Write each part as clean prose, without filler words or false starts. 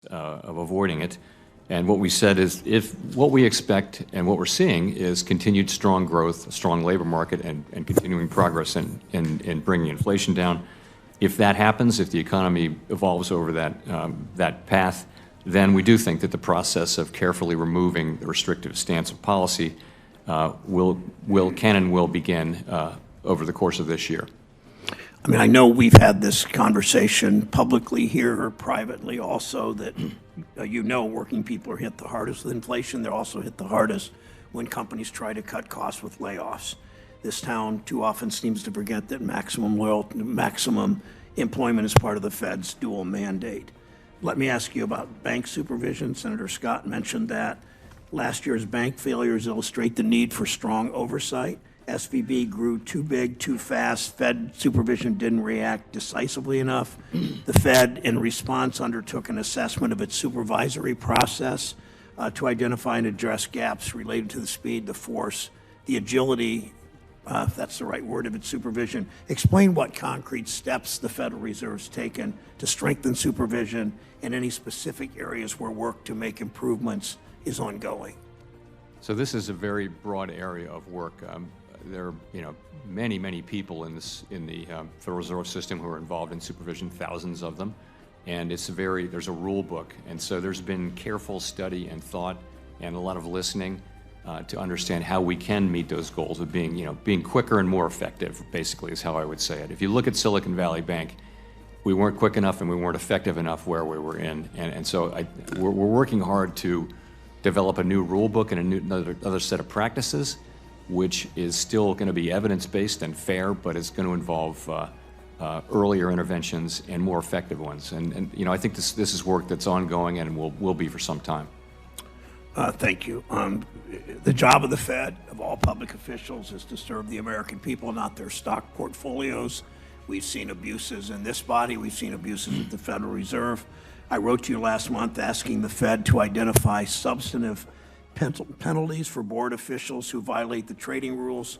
of avoiding it. And what we said is if what we expect and what we're seeing is continued strong growth, a strong labor market, and continuing progress in bringing inflation down. If that happens, if the economy evolves over that path, then we do think that the process of carefully removing the restrictive stance of policy can and will begin over the course of this year. I mean, I know we've had this conversation publicly here or privately also that, working people are hit the hardest with inflation. They're also hit the hardest when companies try to cut costs with layoffs. This town too often seems to forget that maximum employment is part of the Fed's dual mandate. Let me ask you about bank supervision. Senator Scott mentioned that. Last year's bank failures illustrate the need for strong oversight. SVB grew too big, too fast. Fed supervision didn't react decisively enough. The Fed, in response, undertook an assessment of its supervisory process to identify and address gaps related to the speed, the force, the agility, if that's the right word, of its supervision. Explain what concrete steps the Federal Reserve's taken to strengthen supervision and any specific areas where work to make improvements is ongoing. So this is a very broad area of work. There are, many people in the Federal Reserve System who are involved in supervision, thousands of them, and there's a rule book, and so there's been careful study and thought and a lot of listening to understand how we can meet those goals of being quicker and more effective. Basically, is how I would say it. If you look at Silicon Valley Bank, we weren't quick enough and we weren't effective enough where we were in, and so we're working hard to develop a new rule book and another set of practices, which is still going to be evidence-based and fair, but it's going to involve earlier interventions and more effective ones. And I think this is work that's ongoing and will be for some time. Thank you. The job of the Fed, of all public officials, is to serve the American people, not their stock portfolios. We've seen abuses in this body. We've seen abuses at the Federal Reserve. I wrote to you last month asking the Fed to identify substantive penalties for board officials who violate the trading rules.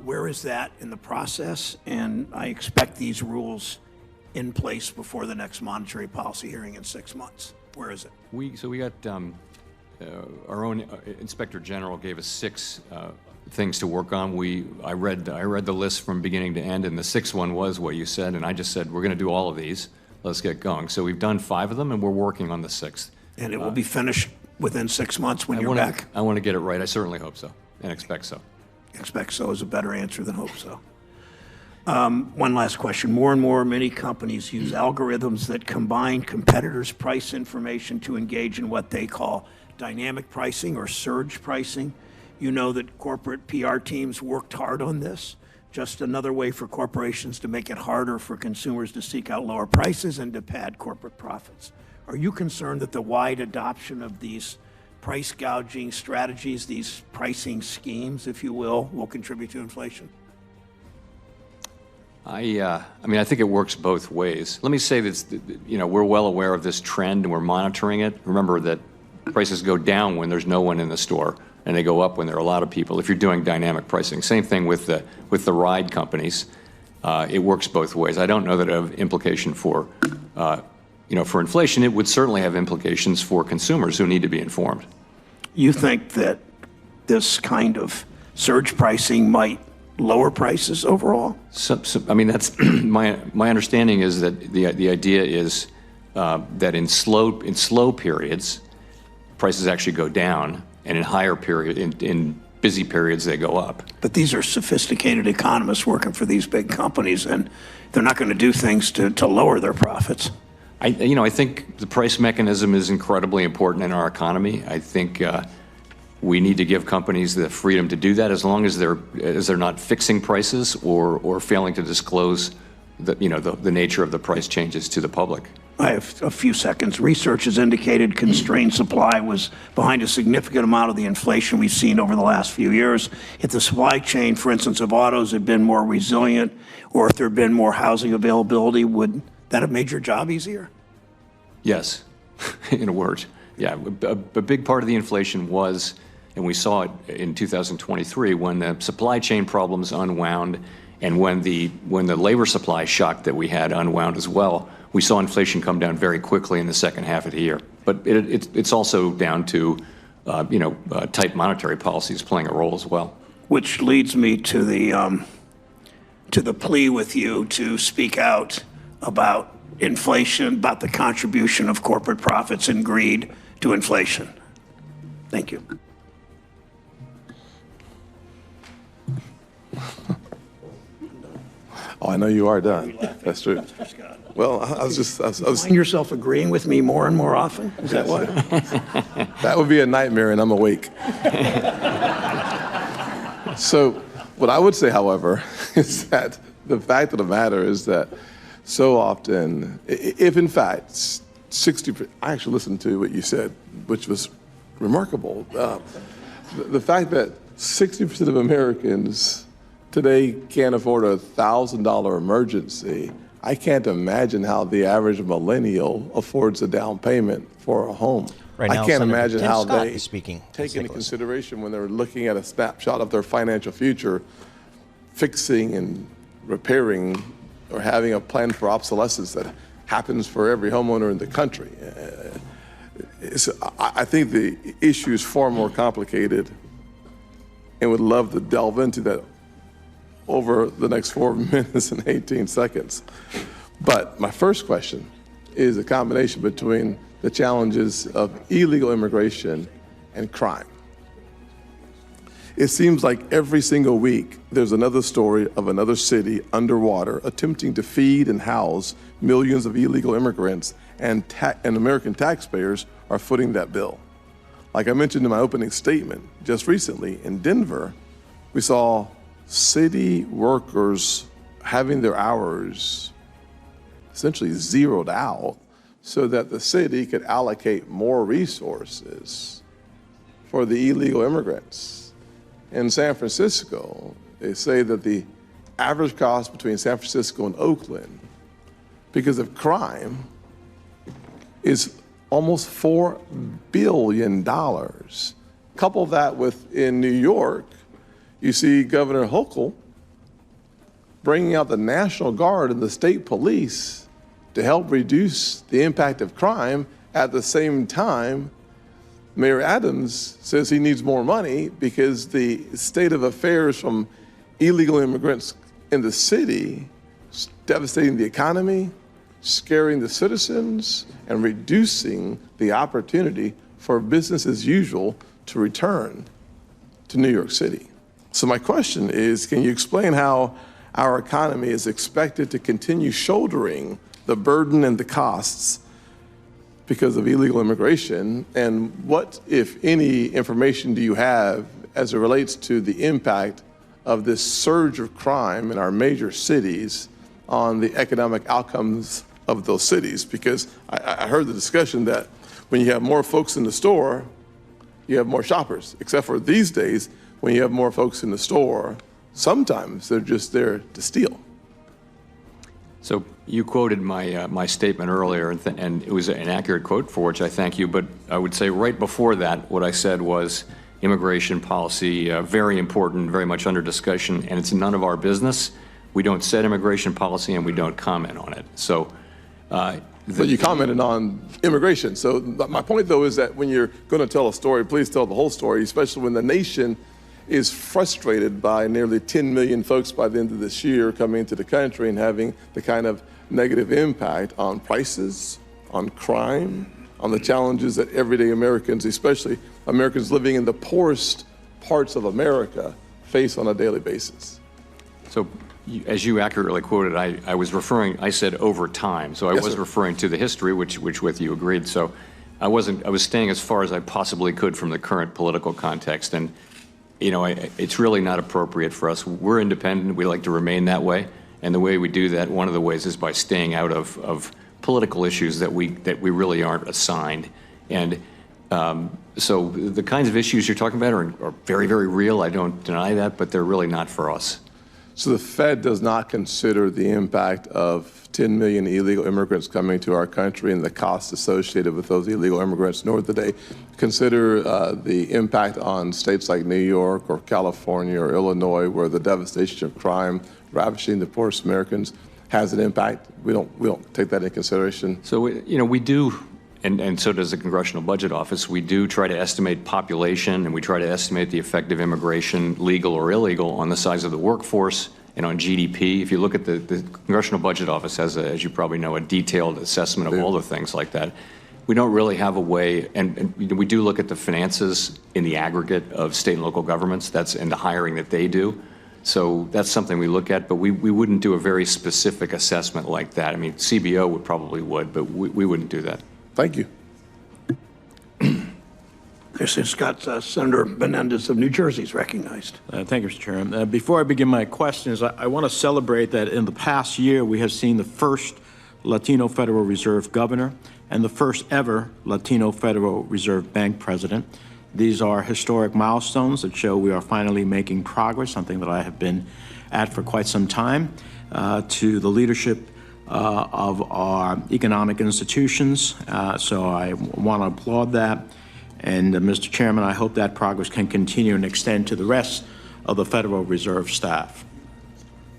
Where is that in the process? And I expect these rules in place before the next monetary policy hearing in 6 months. Where is it? We got our own Inspector General gave us 6 things to work on. I read the list from beginning to end, and the 6th one was what you said, and I just said we're going to do all of these. Let's get going. So we've done 5 of them, and we're working on the 6th. And it will be finished within 6 months when you're back? I want to get it right. I certainly hope so and expect so. Expect so is a better answer than hope so. One last question. More and more, many companies use algorithms that combine competitors' price information to engage in what they call dynamic pricing or surge pricing. You know that corporate PR teams worked hard on this. Just another way for corporations to make it harder for consumers to seek out lower prices and to pad corporate profits. Are you concerned that the wide adoption of these price gouging strategies, these pricing schemes, if you will contribute to inflation? I think it works both ways. Let me say this, we're well aware of this trend and we're monitoring it. Remember that prices go down when there's no one in the store, and they go up when there are a lot of people if you're doing dynamic pricing. Same thing with the ride companies. It works both ways. I don't know that it have implication for inflation. It would certainly have implications for consumers who need to be informed. You think that this kind of surge pricing might lower prices overall? That's my understanding is that the idea is that in slow periods, prices actually go down, and in busy periods they go up. But these are sophisticated economists working for these big companies, and they're not going to do things to lower their profits. I think the price mechanism is incredibly important in our economy. I think we need to give companies the freedom to do that as long as they're not fixing prices or failing to disclose the nature of the price changes to the public. I have a few seconds. Research has indicated constrained supply was behind a significant amount of the inflation we've seen over the last few years. If the supply chain, for instance, of autos had been more resilient, or if there had been more housing availability, would that have made your job easier? Yes, in a word. Yeah, a big part of the inflation was, and we saw it in 2023, when the supply chain problems unwound And when the labor supply shock that we had unwound as well, we saw inflation come down very quickly in the second half of the year. But it's also down to tight monetary policies playing a role as well. Which leads me to the plea with you to speak out about inflation, about the contribution of corporate profits and greed to inflation. Thank you. Oh, I know you are done. That's true. Well, I was Find yourself agreeing with me more and more often? Is that what? that would be a nightmare, and I'm awake. So what I would say, however, is that the fact of the matter is that so often, if in fact 60%, I actually listened to what you said, which was remarkable. The fact that 60% of Americans today can't afford a $1,000 emergency, I can't imagine how the average millennial affords a down payment for a home. Right now, I can't Senator imagine Tim how Scott they is speaking. take into consideration when they're looking at a snapshot of their financial future, fixing and repairing or having a plan for obsolescence that happens for every homeowner in the country. I think the issue is far more complicated and would love to delve into that over the next 4 minutes and 18 seconds. But my first question is a combination between the challenges of illegal immigration and crime. It seems like every single week there's another story of another city underwater attempting to feed and house millions of illegal immigrants, and American taxpayers are footing that bill. Like I mentioned in my opening statement, just recently in Denver, we saw city workers having their hours essentially zeroed out so that the city could allocate more resources for the illegal immigrants. In San Francisco, they say that the average cost between San Francisco and Oakland, because of crime, is almost $4 billion. Couple that with in New York, you see Governor Hochul bringing out the National Guard and the state police to help reduce the impact of crime. At the same time, Mayor Adams says he needs more money because the state of affairs from illegal immigrants in the city is devastating the economy, scaring the citizens, and reducing the opportunity for business as usual to return to New York City. So my question is, can you explain how our economy is expected to continue shouldering the burden and the costs because of illegal immigration? And what, if any, information do you have as it relates to the impact of this surge of crime in our major cities on the economic outcomes of those cities? Because I heard the discussion that when you have more folks in the store, you have more shoppers, except for these days, when you have more folks in the store, sometimes they're just there to steal. So you quoted my statement earlier, and it was an accurate quote, for which I thank you. But I would say right before that, what I said was immigration policy, very important, very much under discussion, and it's none of our business. We don't set immigration policy, and we don't comment on it. So. But you commented on immigration. So my point, though, is that when you're going to tell a story, please tell the whole story, especially when the nation is frustrated by nearly 10 million folks by the end of this year coming into the country and having the kind of negative impact on prices, on crime, on the challenges that everyday Americans, especially Americans living in the poorest parts of America, face on a daily basis. So as you accurately quoted, I said over time. So I was referring to the history, which with you agreed. So I was staying as far as I possibly could from the current political context. And it's really not appropriate for us. We're independent. We like to remain that way. And the way we do that, one of the ways, is by staying out of political issues that we really aren't assigned. And so the kinds of issues you're talking about are very, very real. I don't deny that, but they're really not for us. So the Fed does not consider the impact of 10 million illegal immigrants coming to our country and the costs associated with those illegal immigrants, nor do they consider the impact on states like New York or California or Illinois, where the devastation of crime ravaging the poorest Americans has an impact. We don't take that into consideration. So, we do, and so does the Congressional Budget Office, we do try to estimate population, and we try to estimate the effect of immigration, legal or illegal, on the size of the workforce and on GDP. If you look at the Congressional Budget Office has, as you probably know, a detailed assessment of all the things like that. We don't really have a way, and we do look at the finances in the aggregate of state and local governments, and the hiring that they do. So that's something we look at, but we wouldn't do a very specific assessment like that. I mean, CBO probably would, but we wouldn't do that. Thank you. Mr. Scott, Senator Menendez of New Jersey is recognized. Thank you, Mr. Chairman. Before I begin my questions, I want to celebrate that in the past year we have seen the first Latino Federal Reserve governor and the first ever Latino Federal Reserve Bank president. These are historic milestones that show we are finally making progress, something that I have been at for quite some time, to the leadership of our economic institutions. So I want to applaud that. And Mr. Chairman, I hope that progress can continue and extend to the rest of the Federal Reserve staff.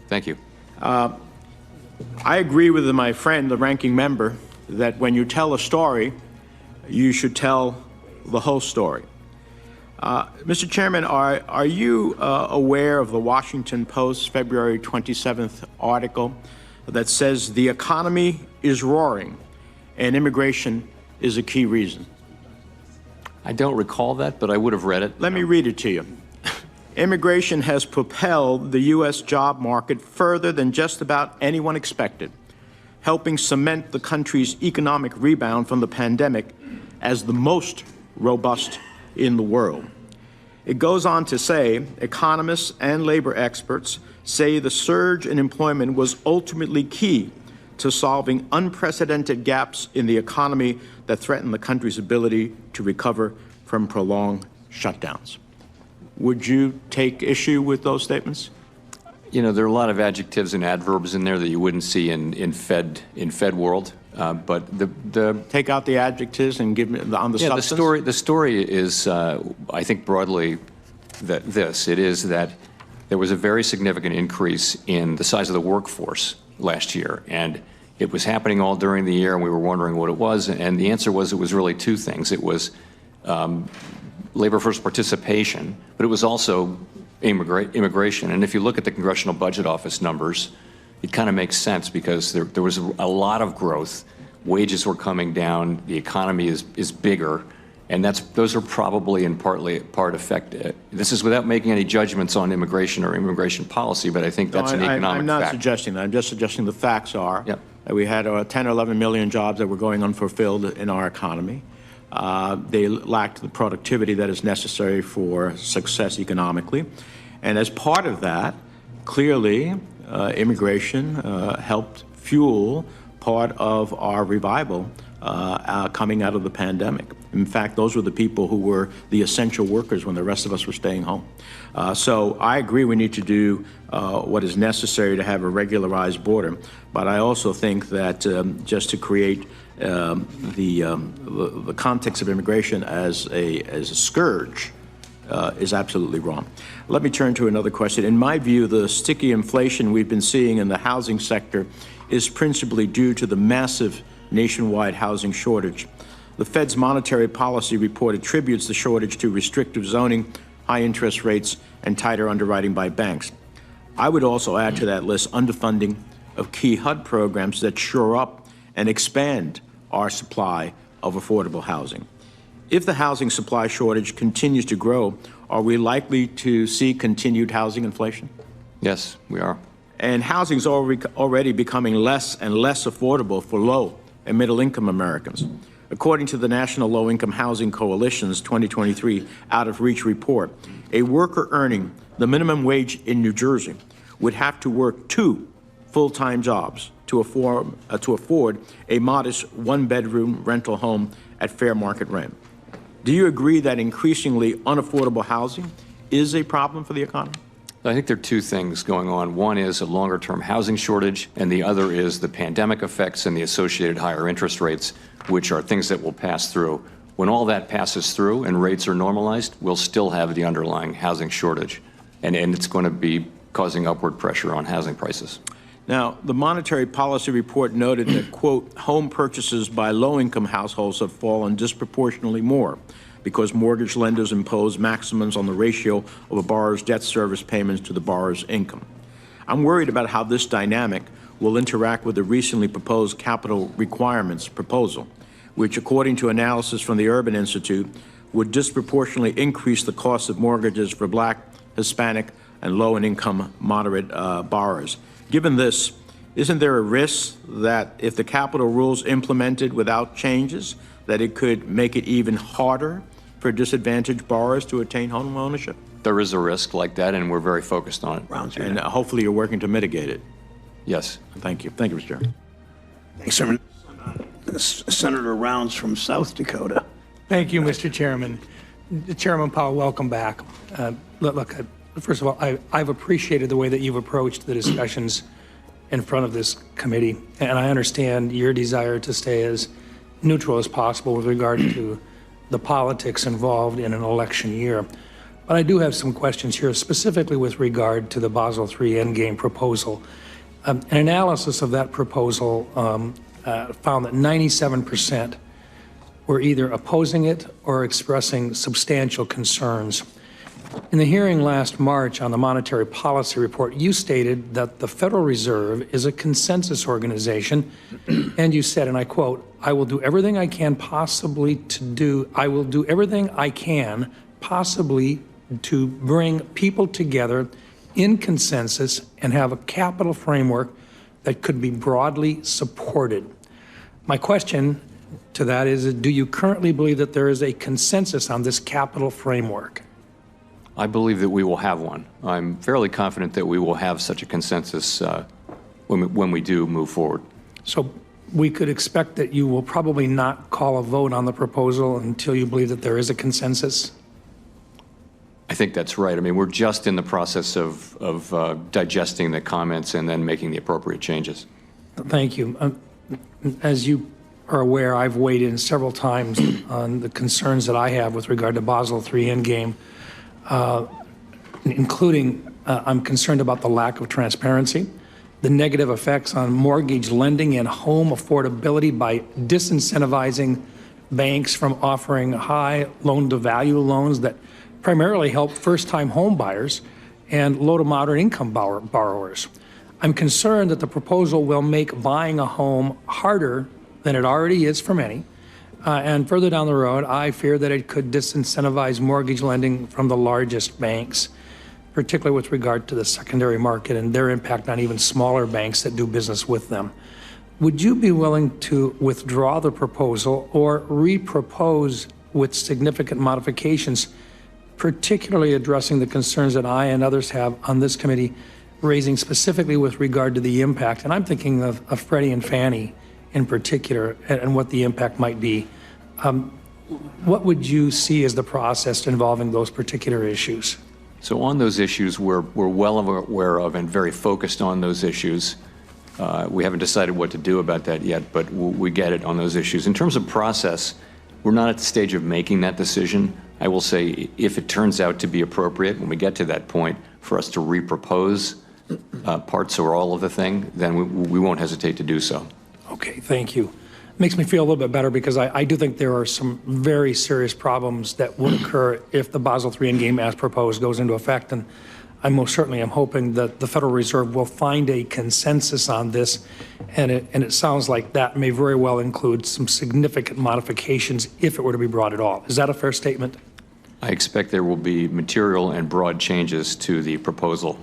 Thank you. I agree with my friend, the ranking member, that when you tell a story, you should tell the whole story. Mr. Chairman, are you aware of the Washington Post February 27th article that says the economy is roaring and immigration is a key reason? I don't recall that, but I would have read it. Let me read it to you. Immigration has propelled the U.S. job market further than just about anyone expected, helping cement the country's economic rebound from the pandemic as the most robust in the world. It goes on to say, economists and labor experts say the surge in employment was ultimately key to solving unprecedented gaps in the economy that threaten the country's ability to recover from prolonged shutdowns. Would you take issue with those statements? There are a lot of adjectives and adverbs in there that you wouldn't see in Fed world. But take out the adjectives and give me on the substance. The story is, I think, broadly that it is that there was a very significant increase in the size of the workforce last year, and it was happening all during the year, and we were wondering what it was. And the answer was it was really two things. It was labor force participation, but it was also immigration. And if you look at the Congressional Budget Office numbers, it kind of makes sense because there was a lot of growth. Wages were coming down. The economy is bigger. And those are probably in part affected. This is without making any judgments on immigration or immigration policy, but I think that's an economic fact. I'm not suggesting that. I'm just suggesting the facts are that we had 10 or 11 million jobs that were going unfulfilled in our economy. They lacked the productivity that is necessary for success economically. And as part of that, clearly, immigration helped fuel part of our revival coming out of the pandemic. In fact, those were the people who were the essential workers when the rest of us were staying home. So I agree we need to do what is necessary to have a regularized border, but I also think that just to create the context of immigration as a scourge is absolutely wrong. Let me turn to another question. In my view, the sticky inflation we've been seeing in the housing sector is principally due to the massive nationwide housing shortage. The Fed's monetary policy report attributes the shortage to restrictive zoning, high interest rates, and tighter underwriting by banks. I would also add to that list underfunding of key HUD programs that shore up and expand our supply of affordable housing. If the housing supply shortage continues to grow, are we likely to see continued housing inflation? Yes, we are. And housing is already becoming less and less affordable for low and middle income Americans. According to the National Low Income Housing Coalition's 2023 Out of Reach report, a worker earning the minimum wage in New Jersey would have to work 2 full-time jobs to afford a modest one-bedroom rental home at fair market rent. Do you agree that increasingly unaffordable housing is a problem for the economy? I think there are two things going on. One is a longer-term housing shortage, and the other is the pandemic effects and the associated higher interest rates, which are things that will pass through. When all that passes through and rates are normalized, we'll still have the underlying housing shortage, and it's going to be causing upward pressure on housing prices. Now, the monetary policy report noted that, quote, home purchases by low-income households have fallen disproportionately more because mortgage lenders impose maximums on the ratio of a borrower's debt service payments to the borrower's income. I'm worried about how this dynamic will interact with the recently proposed capital requirements proposal, which, according to analysis from the Urban Institute, would disproportionately increase the cost of mortgages for Black, Hispanic, and low- and income moderate borrowers. Given this, isn't there a risk that if the capital rules implemented without changes, that it could make it even harder for disadvantaged borrowers to attain home ownership? There is a risk like that, and we're very focused on it. And hopefully you're working to mitigate it. Yes. Thank you. Thank you, Mr. Chairman. Thanks, Chairman. Senator Rounds from South Dakota. Thank you, Mr. Chairman. Chairman Powell, welcome back. Look, first of all, I've appreciated the way that you've approached the discussions in front of this committee, and I understand your desire to stay as neutral as possible with regard to the politics involved in an election year. But I do have some questions here, specifically with regard to the Basel III Endgame proposal. An analysis of that proposal found that 97% were either opposing it or expressing substantial concerns. In the hearing last March on the Monetary Policy Report, you stated that the Federal Reserve is a consensus organization, and you said, and I quote, I will do everything I can possibly to bring people together in consensus and have a capital framework that could be broadly supported. My question to that is, do you currently believe that there is a consensus on this capital framework? I believe that we will have one. I'm fairly confident that we will have such a consensus when we do move forward. So we could expect that you will probably not call a vote on the proposal until you believe that there is a consensus? I think that's right. I mean, we're just in the process of digesting the comments and then making the appropriate changes. Thank you. As you are aware, I've weighed in several times on the concerns that I have with regard to Basel III Endgame, including I'm concerned about the lack of transparency, the negative effects on mortgage lending and home affordability by disincentivizing banks from offering high loan-to-value loans that primarily help first-time home buyers and low to moderate income borrowers. I'm concerned that the proposal will make buying a home harder than it already is for many. And further down the road, I fear that it could disincentivize mortgage lending from the largest banks, particularly with regard to the secondary market and their impact on even smaller banks that do business with them. Would you be willing to withdraw the proposal or repropose with significant modifications, particularly addressing the concerns that I and others have on this committee, raising specifically with regard to the impact? And I'm thinking of Freddie and Fannie in particular and what the impact might be. What would you see as the process involving those particular issues? So on those issues, we're well aware of and very focused on those issues. We haven't decided what to do about that yet, but we get it on those issues. In terms of process, we're not at the stage of making that decision. I will say if it turns out to be appropriate when we get to that point for us to repropose parts or all of the thing, then we won't hesitate to do so. Okay, thank you. Makes me feel a little bit better because I do think there are some very serious problems that would occur if the Basel III Endgame as proposed goes into effect. And I most certainly am hoping that the Federal Reserve will find a consensus on this. And it sounds like that may very well include some significant modifications if it were to be brought at all. Is that a fair statement? I expect there will be material and broad changes to the proposal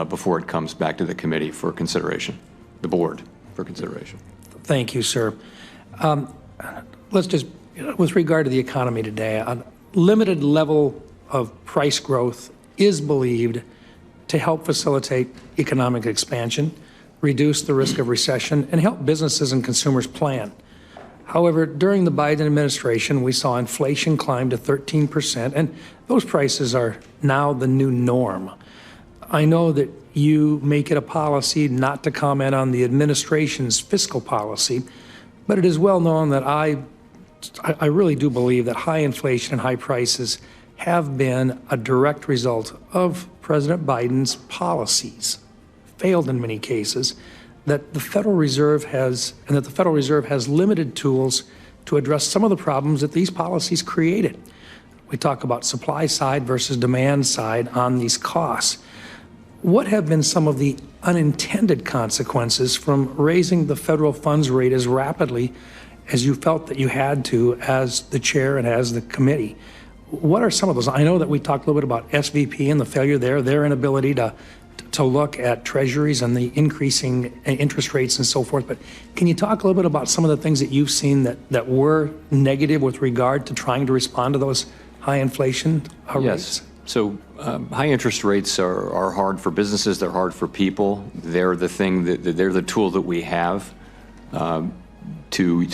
before it comes back to the committee for consideration, the board for consideration. Thank you, sir. Let's just, with regard to the economy today, a limited level of price growth is believed to help facilitate economic expansion, reduce the risk of recession, and help businesses and consumers plan. However, during the Biden administration, we saw inflation climb to 13%, and those prices are now the new norm. I know that you make it a policy not to comment on the administration's fiscal policy, but it is well known that I really do believe that high inflation and high prices have been a direct result of President Biden's policies, failed in many cases, that the Federal Reserve has limited tools to address some of the problems that these policies created. We talk about supply side versus demand side on these costs. What have been some of the unintended consequences from raising the federal funds rate as rapidly as you felt that you had to as the chair and as the committee? What are some of those? I know that we talked a little bit about SVP and the failure there, their inability to look at treasuries and the increasing interest rates and so forth, but can you talk a little bit about some of the things that you've seen that were negative with regard to trying to respond to those high inflation rates? Yes. So high interest rates are hard for businesses. They're hard for people. They're the thing they're the tool that we have to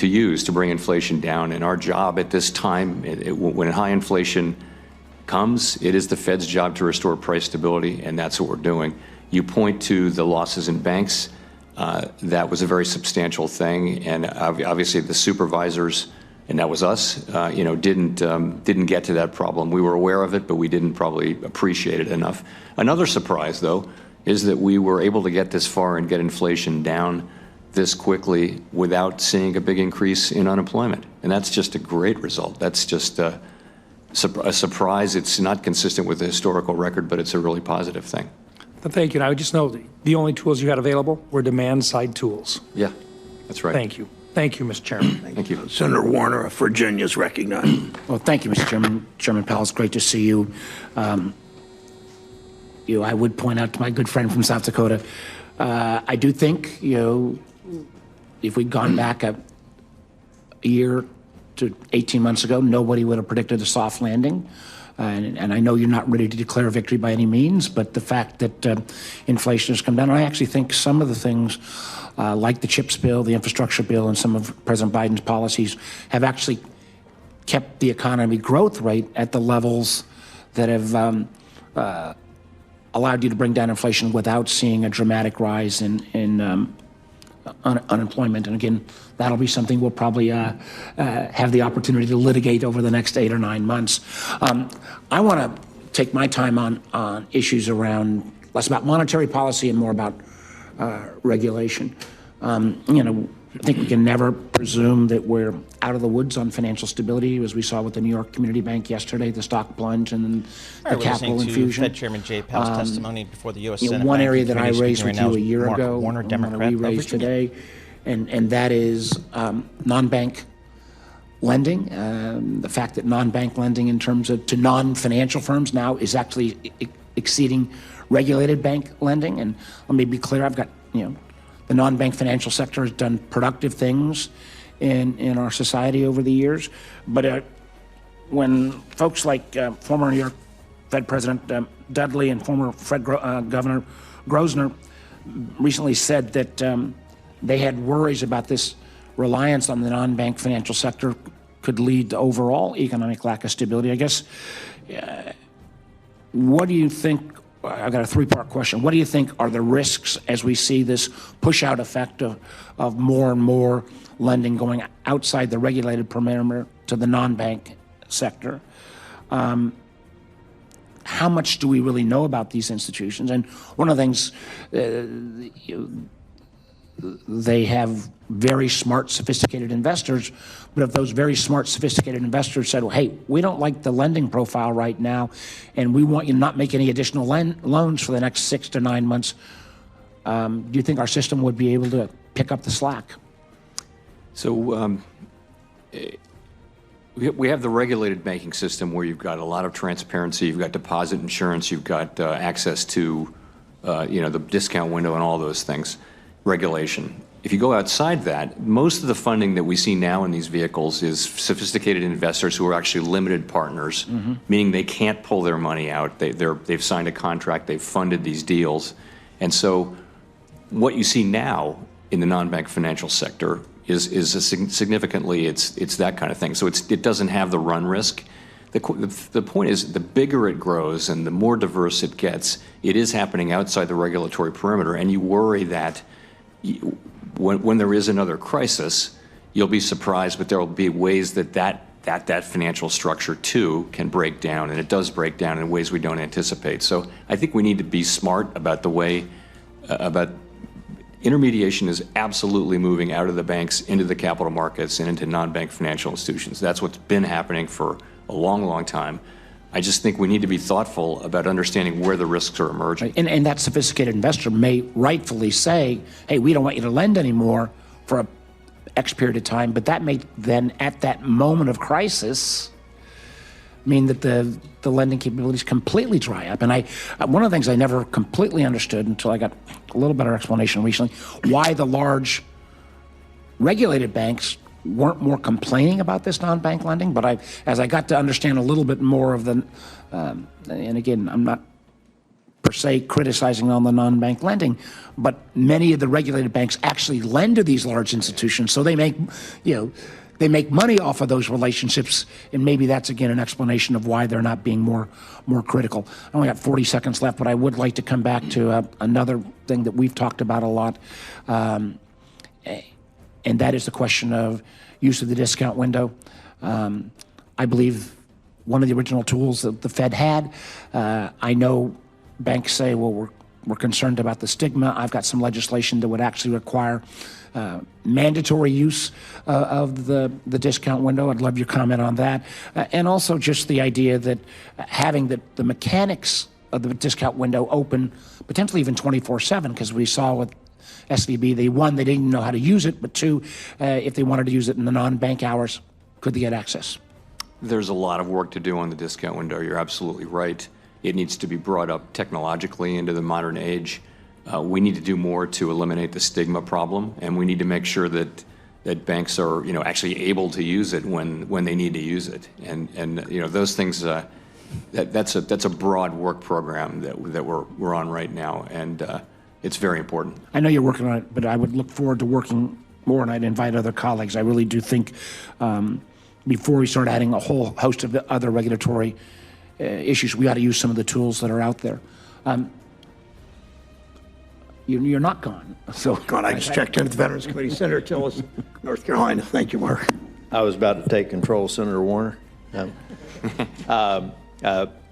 use to bring inflation down. And our job at this time, when high inflation comes, it is the Fed's job to restore price stability, and that's what we're doing. You point to the losses in banks. That was a very substantial thing, and obviously the supervisors, and that was us, didn't get to that problem. We were aware of it, but we didn't probably appreciate it enough. Another surprise, though, is that we were able to get this far and get inflation down this quickly without seeing a big increase in unemployment. And that's just a great result. That's just a surprise. It's not consistent with the historical record, but it's a really positive thing. Thank you. And I would just note the only tools you had available were demand side tools. Yeah, that's right. Thank you. Thank you, Mr. Chairman. Thank you. Senator Warner of Virginia is recognized. Well, thank you, Mr. Chairman. Chairman Powell, it's great to see you. I would point out to my good friend from South Dakota, I do think, if we'd gone back a year to 18 months ago, nobody would have predicted a soft landing. And I know you're not ready to declare victory by any means, but the fact that inflation has come down, and I actually think some of the things like the CHIPS bill, the infrastructure bill, and some of President Biden's policies have actually kept the economy growth rate at the levels that have allowed you to bring down inflation without seeing a dramatic rise in unemployment. And again, that'll be something we'll probably have the opportunity to litigate over the next 8 or 9 months. I want to take my time on issues around less about monetary policy and more about regulation. I think we can never presume that we're out of the woods on financial stability, as we saw with the New York Community Bank yesterday, the stock plunge and the capital infusion. Fed Chairman Chair Powell's testimony before the U.S. Senate. One area that I raised with you a year ago, Warner, Democrat, we raised today, and that is non-bank lending. The fact that non-bank lending in terms of to non-financial firms now is actually exceeding regulated bank lending. And let me be clear, I've got, the non-bank financial sector has done productive things in our society over the years. But when folks like former New York Fed President Dudley and former Fed Governor Grosvenor recently said that they had worries about this reliance on the non-bank financial sector could lead to overall economic lack of stability, I guess, what do you think? I've got a 3-part question. What do you think are the risks as we see this push-out effect of more and more lending going outside the regulated perimeter to the non-bank sector? How much do we really know about these institutions? And one of the things, they have very smart, sophisticated investors, but if those very smart, sophisticated investors said, well, hey, we don't like the lending profile right now, and we want you to not make any additional loans for the next 6 to 9 months, do you think our system would be able to pick up the slack? So we have the regulated banking system where you've got a lot of transparency, you've got deposit insurance, you've got access to the discount window and all those things, regulation. If you go outside that, most of the funding that we see now in these vehicles is sophisticated investors who are actually limited partners, meaning they can't pull their money out. They've signed a contract, they've funded these deals. And so what you see now in the non-bank financial sector is significantly, it's that kind of thing. So it doesn't have the run risk the point is, the bigger it grows and the more diverse it gets, it is happening outside the regulatory perimeter, and you worry that when there is another crisis, you'll be surprised, but there will be ways that financial structure too can break down, and it does break down in ways we don't anticipate. So I think we need to be smart about the way, about intermediation is absolutely moving out of the banks into the capital markets and into non-bank financial institutions. That's what's been happening for a long, long time. I just think we need to be thoughtful about understanding where the risks are emerging. And that sophisticated investor may rightfully say, hey, we don't want you to lend anymore for a X period of time, but that may then, at that moment of crisis, mean that the lending capabilities completely dry up. And one of the things I never completely understood until I got a little better explanation recently, why the large regulated banks weren't more complaining about this non-bank lending. But as I got to understand a little bit more of the, and again, I'm not per se criticizing on the non-bank lending, but many of the regulated banks actually lend to these large institutions, so they make, they make money off of those relationships, and maybe that's again an explanation of why they're not being more critical. I only got 40 seconds left, but I would like to come back to another thing that we've talked about a lot, and that is the question of use of the discount window. I believe one of the original tools that the Fed had. I know banks say, well, we're concerned about the stigma. I've got some legislation that would actually require mandatory use of the discount window. I'd love your comment on that. And also just the idea that having the mechanics of the discount window open, potentially even 24/7, because we saw with SVB, they didn't know how to use it, but two, if they wanted to use it in the non-bank hours, could they get access? There's a lot of work to do on the discount window. You're absolutely right. It needs to be brought up technologically into the modern age. We need to do more to eliminate the stigma problem, and we need to make sure that banks are, actually able to use it when they need to use it. And those things. That's a broad work program that we're on right now, and it's very important. I know you're working on it, but I would look forward to working more, and I'd invite other colleagues. I really do think before we start adding a whole host of other regulatory issues, we ought to use some of the tools that are out there. You're not gone. So God, I just checked in with the Veterans Committee. Senator Tillis, North Carolina. Thank you, Mark. I was about to take control, Senator Warner.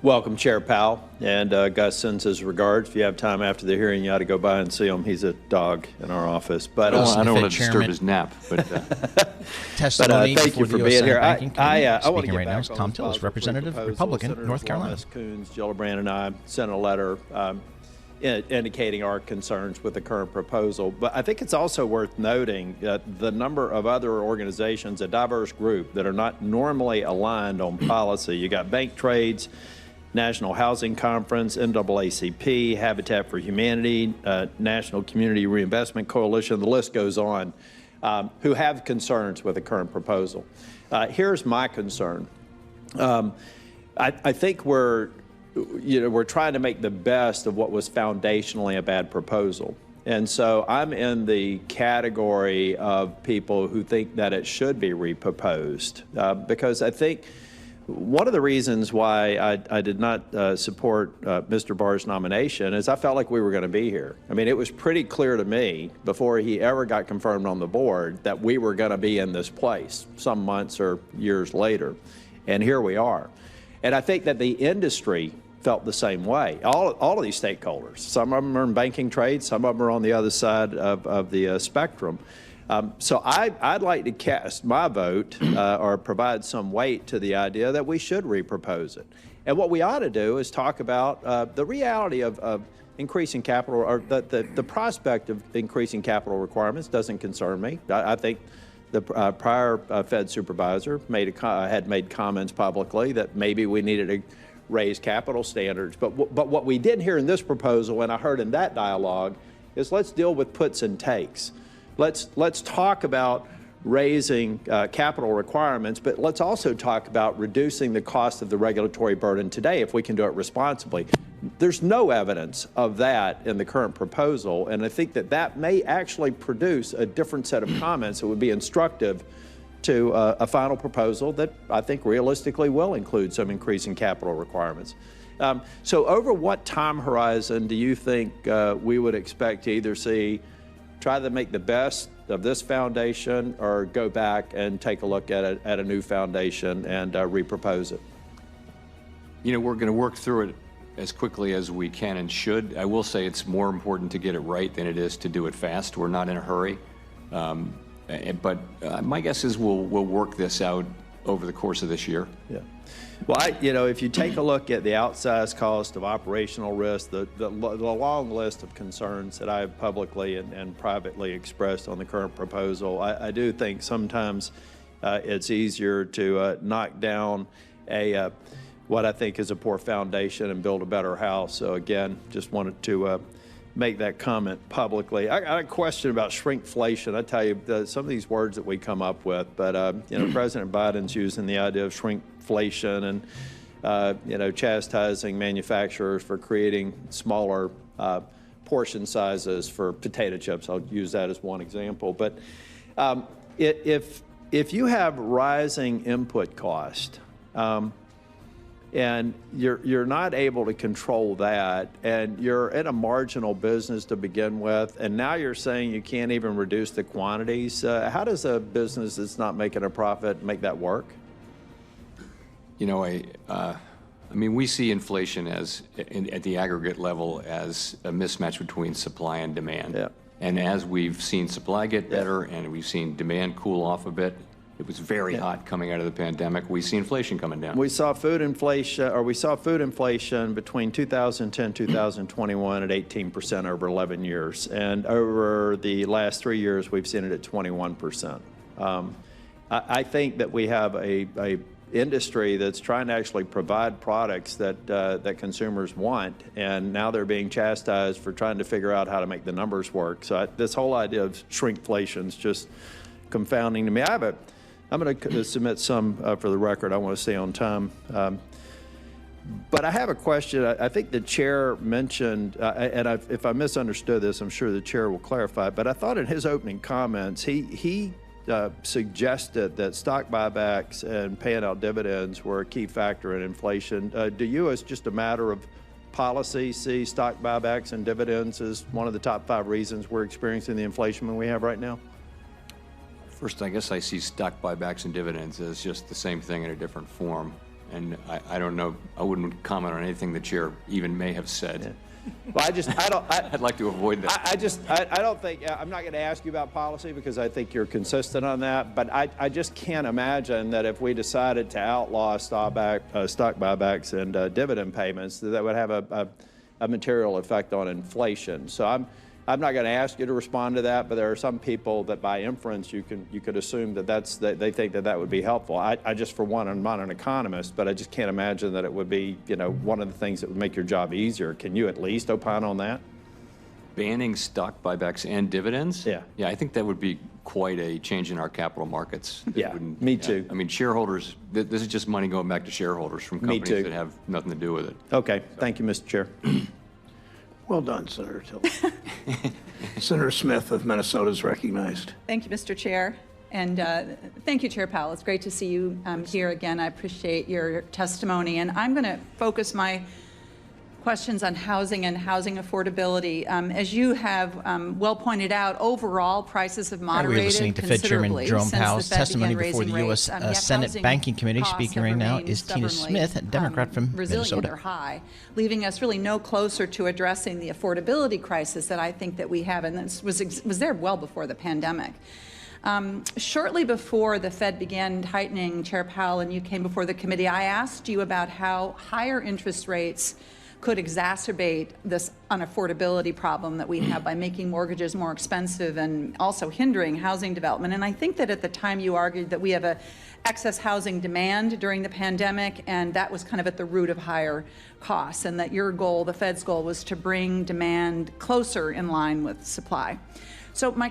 Welcome, Chair Powell, and Gus sends his regards. If you have time after the hearing, you ought to go by and see him. He's a dog in our office. But I don't want to disturb his nap. But testimony thank you for being here. I want to right now back is Tom Tillis, Representative, Republican, North Carolina. Coons, Gillibrand, and I sent a letter indicating our concerns with the current proposal. But I think it's also worth noting that the number of other organizations, a diverse group that are not normally aligned on policy. You got bank trades, National Housing Conference, NAACP, Habitat for Humanity, National Community Reinvestment Coalition, the list goes on, who have concerns with the current proposal. Here's my concern. I think we're trying to make the best of what was foundationally a bad proposal. And so I'm in the category of people who think that it should be reproposed, because I think one of the reasons why I did not support Mr. Barr's nomination is I felt like we were going to be here. I mean, it was pretty clear to me before he ever got confirmed on the board that we were going to be in this place some months or years later. And here we are. And I think that the industry felt the same way. All of these stakeholders, some of them are in banking trade, some of them are on the other side of the spectrum. So I'd like to cast my vote or provide some weight to the idea that we should repropose it. And what we ought to do is talk about the reality of increasing capital, or the prospect of increasing capital requirements doesn't concern me. I think the prior Fed supervisor had made comments publicly that maybe we needed to raise capital standards. But what we did hear in this proposal, and I heard in that dialogue, is let's deal with puts and takes. Let's talk about raising capital requirements, but let's also talk about reducing the cost of the regulatory burden today if we can do it responsibly. There's no evidence of that in the current proposal, and I think that may actually produce a different set of comments that would be instructive to a final proposal that I think realistically will include some increase in capital requirements. So over what time horizon do you think we would expect to either try to make the best of this foundation or go back and take a look at a new foundation and repropose it? You know, we're going to work through it as quickly as we can and should. I will say it's more important to get it right than it is to do it fast. We're not in a hurry. But my guess is we'll work this out over the course of this year. Yeah. Well, if you take a look at the outsized cost of operational risk, the long list of concerns that I have publicly and privately expressed on the current proposal, I do think sometimes it's easier to knock down what I think is a poor foundation and build a better house. So again, just wanted to make that comment publicly. I got a question about shrinkflation. I tell you, some of these words that we come up with, but President Biden's using the idea of shrinkflation and chastising manufacturers for creating smaller portion sizes for potato chips. I'll use that as one example. But if you have rising input cost, and you're not able to control that, and you're in a marginal business to begin with, and now you're saying you can't even reduce the quantities. How does a business that's not making a profit make that work? You know, I mean, we see inflation at the aggregate level as a mismatch between supply and demand. Yeah. And as we've seen supply get better and we've seen demand cool off a bit, it was very hot coming out of the pandemic. We see inflation coming down. We saw food inflation between 2010 and 2021 at 18% over 11 years. And over the last 3 years, we've seen it at 21%. I think that we have a industry that's trying to actually provide products that consumers want, and now they're being chastised for trying to figure out how to make the numbers work. So this whole idea of shrinkflation is just confounding to me. I'm going to submit some for the record. I want to stay on time. But I have a question. I think the chair mentioned, if I misunderstood this, I'm sure the chair will clarify, but I thought in his opening comments, he suggested that stock buybacks and paying out dividends were a key factor in inflation. Do you, as just a matter of policy, see stock buybacks and dividends as one of the top 5 reasons we're experiencing the inflation we have right now? First, I guess I see stock buybacks and dividends as just the same thing in a different form. And I don't know, I wouldn't comment on anything the chair even may have said. Yeah. Well, I'd like to avoid that. I don't think, I'm not going to ask you about policy because I think you're consistent on that, but I just can't imagine that if we decided to outlaw stock buybacks and dividend payments, that would have a material effect on inflation. So I'm not going to ask you to respond to that, but there are some people that by inference you could assume that they think that would be helpful. I just, for one, I'm not an economist, but I just can't imagine that it would be, one of the things that would make your job easier. Can you at least opine on that? Banning stock buybacks and dividends? Yeah. Yeah, I think that would be quite a change in our capital markets. Yeah, me too. I mean, shareholders, this is just money going back to shareholders from companies that have nothing to do with it. Okay, thank you, Mr. Chair. Well done, Senator Tilley. Senator Smith of Minnesota is recognized. Thank you, Mr. Chair. And thank you, Chair Powell. It's great to see you here again. I appreciate your testimony. And I'm going to focus my questions on housing and housing affordability. As you have well pointed out, overall prices have moderated We're listening to Fed Chairman considerably Jerome since Powell's the Fed testimony began before the raising U.S. rates. Yet Senate housing Banking Committee. costs Speaking have right now remained is Tina stubbornly, Smith, a Democrat from resilient Minnesota. or high, leaving us really no closer to addressing the affordability crisis that I think that we have, and this was there well before the pandemic. Shortly before the Fed began tightening, Chair Powell, and you came before the committee, I asked you about how higher interest rates could exacerbate this unaffordability problem that we have by making mortgages more expensive and also hindering housing development. And I think that at the time you argued that we have a excess housing demand during the pandemic, and that was kind of at the root of higher costs, and that your goal, the Fed's goal, was to bring demand closer in line with supply. So my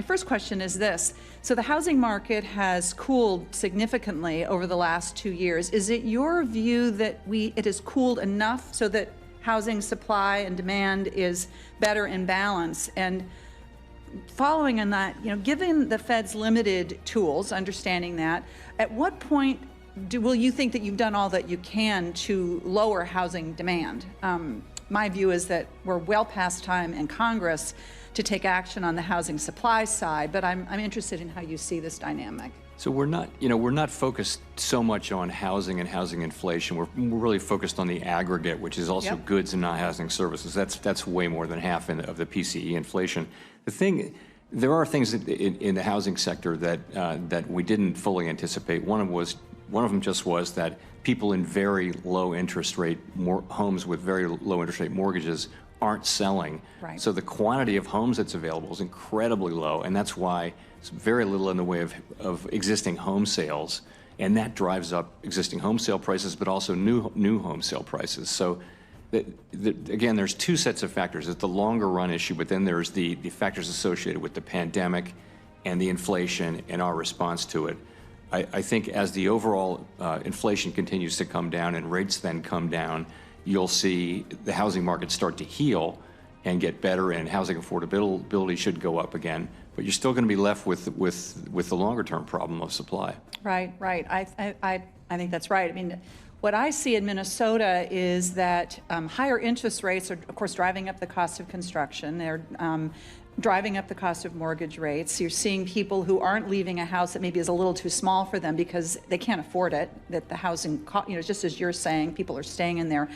first question is this. So the housing market has cooled significantly over the last 2 years. Is it your view that it has cooled enough so that housing supply and demand is better in balance? And following on that, given the Fed's limited tools, understanding that, at what point will you think that you've done all that you can to lower housing demand? My view is that we're well past time in Congress to take action on the housing supply side, but I'm interested in how you see this dynamic. So we're not focused so much on housing and housing inflation. We're really focused on the aggregate, which is also goods and non-housing services. That's way more than half of the PCE inflation. There are things in the housing sector that we didn't fully anticipate. One of them just was that people in very low interest rate homes with very low interest rate mortgages aren't selling. Right. So the quantity of homes that's available is incredibly low, and that's why it's very little in the way of existing home sales, and that drives up existing home sale prices, but also new home sale prices. So again, there's two sets of factors. There's the longer run issue, but then there's the factors associated with the pandemic and the inflation and our response to it. I think as the overall inflation continues to come down and rates then come down, you'll see the housing market start to heal and get better, and housing affordability should go up again. But you're still going to be left with the longer-term problem of supply. Right. I think that's right. I mean, what I see in Minnesota is that higher interest rates are, of course, driving up the cost of construction. They're driving up the cost of mortgage rates. You're seeing people who aren't leaving a house that maybe is a little too small for them because they can't afford it, that the housing, just as you're saying, people are staying in their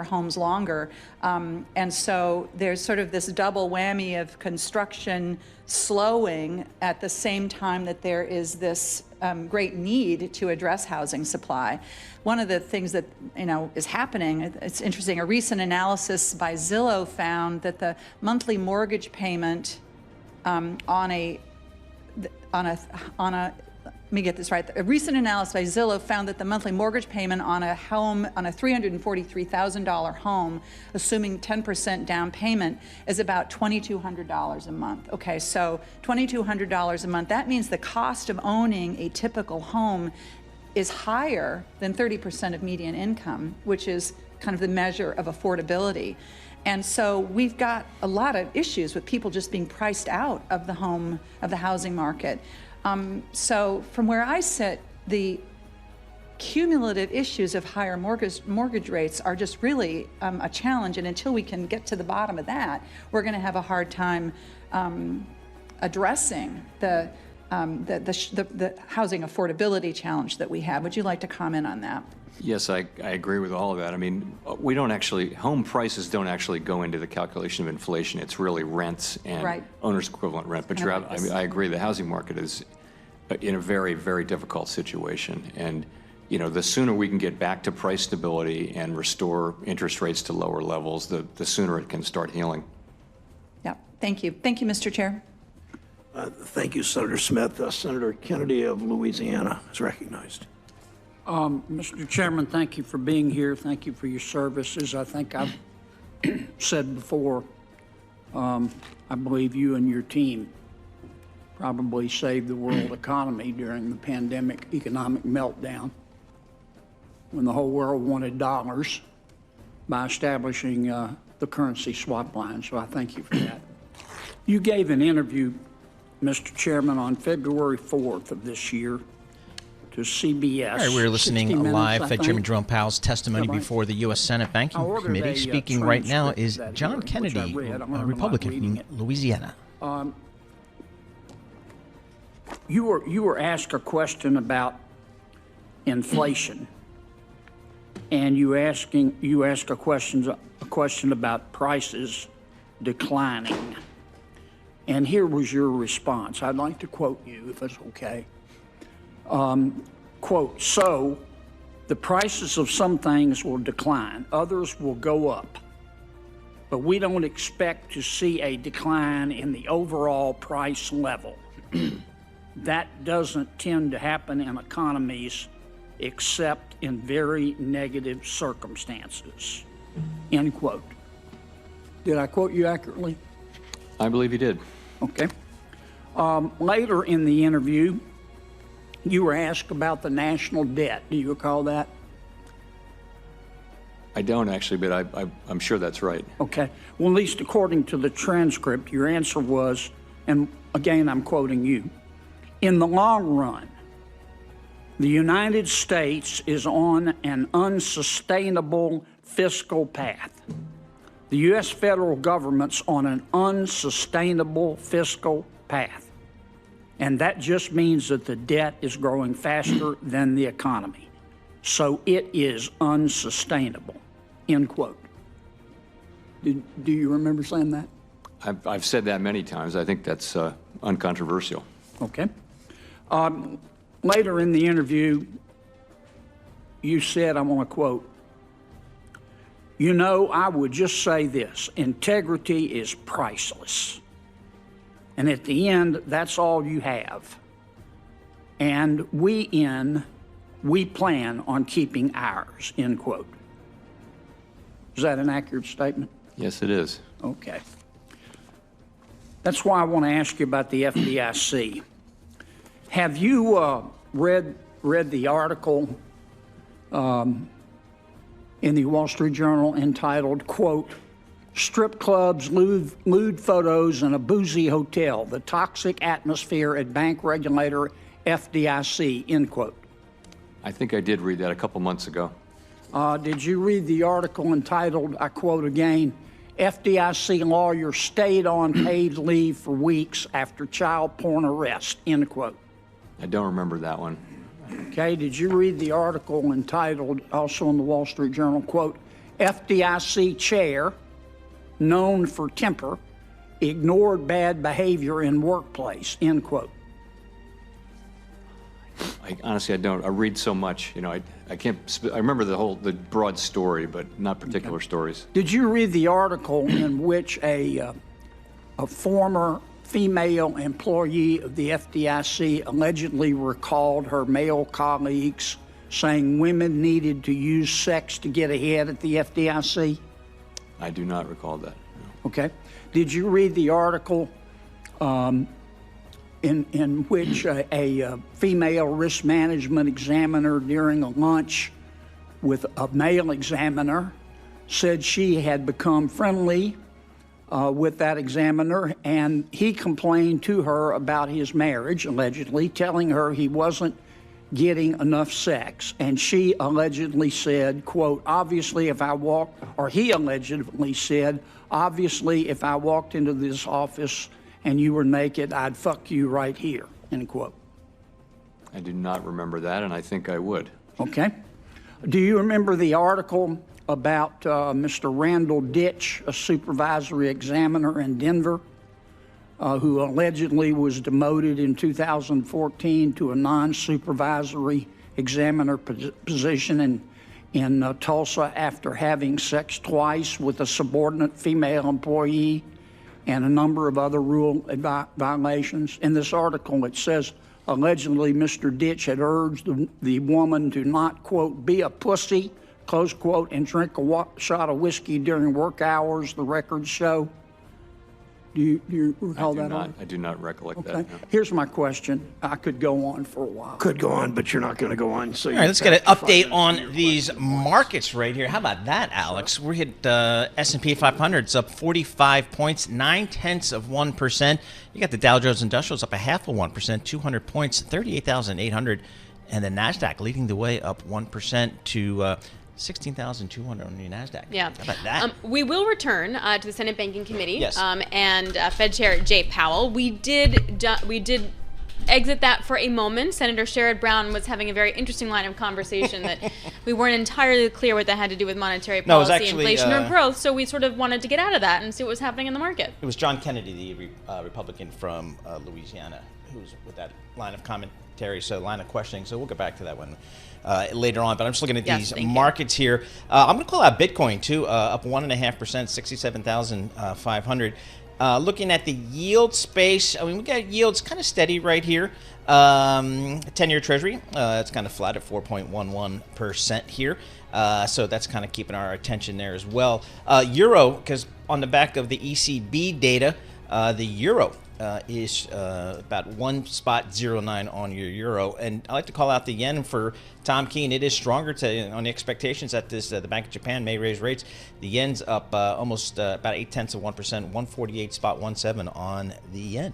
homes longer. And so there's sort of this double whammy of construction slowing at the same time that there is this great need to address housing supply. One of the things that is happening, it's interesting, a recent analysis by Zillow found that the monthly mortgage payment let me get this right. A recent analysis by Zillow found that the monthly mortgage payment on a home, on a $343,000 home, assuming 10% down payment, is about $2,200 a month. Okay, so $2,200 a month. That means the cost of owning a typical home is higher than 30% of median income, which is kind of the measure of affordability. And so we've got a lot of issues with people just being priced out of the housing market. So from where I sit, the cumulative issues of higher mortgage rates are just really a challenge. And until we can get to the bottom of that, we're going to have a hard time addressing the housing affordability challenge that we have. Would you like to comment on that? Yes, I agree with all of that. I mean, home prices don't actually go into the calculation of inflation. It's really rents and owner's equivalent rent. But I agree, the housing market is in a very, very difficult situation. And, the sooner we can get back to price stability and restore interest rates to lower levels, the sooner it can start healing. Yeah, thank you. Thank you, Mr. Chair. Thank you, Senator Smith. Senator Kennedy of Louisiana is recognized. Mr. Chairman, thank you for being here. Thank you for your services. I think I've said before, I believe you and your team probably saved the world economy during the pandemic economic meltdown when the whole world wanted dollars by establishing the currency swap line. So I thank you for that. You gave an interview, Mr. Chairman, on February 4th of this year to CBS. All right, we're listening live Fed Chairman Jerome Powell's testimony right? before the U.S. Senate Banking Committee. Speaking right now is John Kennedy, a Republican from Louisiana. You were asked a question about inflation, and you asked a question about prices declining. And here was your response. I'd like to quote you, if it's okay. Quote, "So the prices of some things will decline, others will go up, but we don't expect to see a decline in the overall price level. That doesn't tend to happen in economies except in very negative circumstances." End quote. Did I quote you accurately? I believe you did. Okay. Later in the interview, you were asked about the national debt. Do you recall that? I don't actually, but I'm sure that's right. Okay. Well, at least according to the transcript, your answer was and again, I'm quoting you, in the long run, the United States is on an unsustainable fiscal path. The U.S. federal government's on an unsustainable fiscal path. And that just means that the debt is growing faster than the economy. So it is unsustainable, end quote. Do you remember saying that? I've said that many times. I think that's uncontroversial. Okay. Later in the interview, you said, I want to quote, "You know, I would just say this, integrity is priceless. And at the end, that's all you have. And we plan on keeping ours," end quote. Is that an accurate statement? Yes, it is. Okay. That's why I want to ask you about the FDIC. Have you read the article in the Wall Street Journal entitled, quote, "Strip clubs, lewd photos, and a boozy hotel, the toxic atmosphere at bank regulator FDIC," end quote? I think I did read that a couple months ago. Did you read the article entitled, I quote again, "FDIC lawyer stayed on paid leave for weeks after child porn arrest," end quote? I don't remember that one. Okay, did you read the article entitled, also in the Wall Street Journal, quote, "FDIC chair, known for temper, ignored bad behavior in workplace," end quote? Honestly, I don't. I read so much, I can't, I remember the broad story, but not particular stories. Did you read the article in which a former female employee of the FDIC allegedly recalled her male colleagues saying women needed to use sex to get ahead at the FDIC? I do not recall that. No. Okay. Did you read the article in which a female risk management examiner during a lunch with a male examiner said she had become friendly with that examiner, and he complained to her about his marriage, allegedly, telling her he wasn't getting enough sex. And she allegedly said, quote, "Obviously if I walked," or he allegedly said, "Obviously if I walked into this office and you were naked, I'd fuck you right here," end quote. I do not remember that, and I think I would. Okay. Do you remember the article about Mr. Randall Ditch, a supervisory examiner in Denver, who allegedly was demoted in 2014 to a non-supervisory examiner position in Tulsa after having sex twice with a subordinate female employee and a number of other rule violations? In this article, it says, allegedly, Mr. Ditch had urged the woman to not, quote, "be a pussy," close quote, and drink a shot of whiskey during work hours, the records show. Do you recall that? I do not recollect that. Okay. No. Here's my question. I could go on for a while. Could go on, but you're not going to go on. So All right, let's get an update on these markets right here. How about that, Alex? We hit S&P 500. It's up 45 points, 0.9%. You got the Dow Jones Industrials up 0.5%, 200 points, 38,800. And the NASDAQ leading the way up 1% to 16,200 on the NASDAQ. Yeah. How about that? We will return to the Senate Banking Committee. Yes. And Fed Chair Jay Powell. We did exit that for a moment. Senator Sherrod Brown was having a very interesting line of conversation that we weren't entirely clear what that had to do with monetary policy, No, it was actually, inflation, or growth. So we sort of wanted to get out of that and see what was happening in the market. It was John Kennedy, the Republican from Louisiana, who's with that line of commentary, line of questioning. So we'll get back to that one later on. But I'm just looking at these markets here. I'm going to call out Bitcoin, too, up 1.5%, 67,500. Looking at the yield space, I mean, we got yields kind of steady right here. 10-year Treasury, it's kind of flat at 4.11% here. So that's kind of keeping our attention there as well. Euro, because on the back of the ECB data, The euro is about 1.09 on your euro, and I like to call out the yen for Tom Keene. It is stronger on the expectations that the Bank of Japan may raise rates. The yen's up almost about 0.8%, 148.17 on the yen.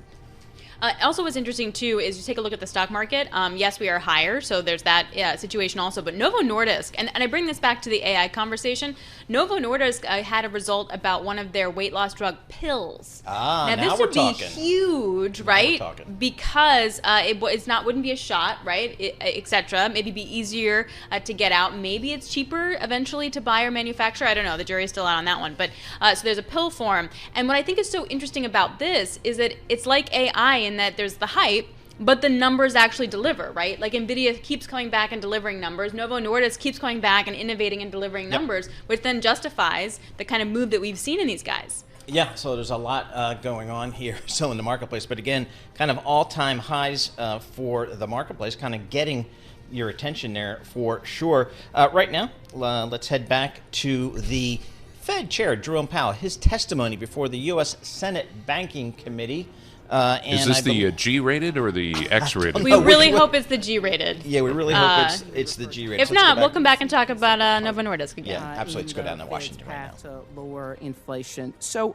Also, what's interesting, too, is you take a look at the stock market. Yes, we are higher, so there's that situation also. But Novo Nordisk, and I bring this back to the AI conversation, Novo Nordisk had a result about one of their weight loss drug pills. Now this we're would talking. be huge, right? Because wouldn't be a shot, right, etc. Maybe be easier to get out. Maybe it's cheaper eventually to buy or manufacture. I don't know. The jury's still out on that one. But so there's a pill form. And what I think is so interesting about this is that it's like AI in that there's the hype, but the numbers actually deliver, right? Like NVIDIA keeps coming back and delivering numbers. Novo Nordisk keeps coming back and innovating and delivering numbers, which then justifies the kind of move that we've seen in these guys. Yeah, so there's a lot going on here still in the marketplace. But again, kind of all-time highs for the marketplace, kind of getting your attention there for sure. Right now, let's head back to the Fed Chair, Jerome Powell, his testimony before the U.S. Senate Banking Committee. Is this the G-rated or the X-rated? We really hope it's the G-rated. Yeah, we really hope it's the G-rated. If not, we'll come back and talk about Novo Nordisk again. Yeah, absolutely. Let's go down to Washington right now. To lower inflation. So,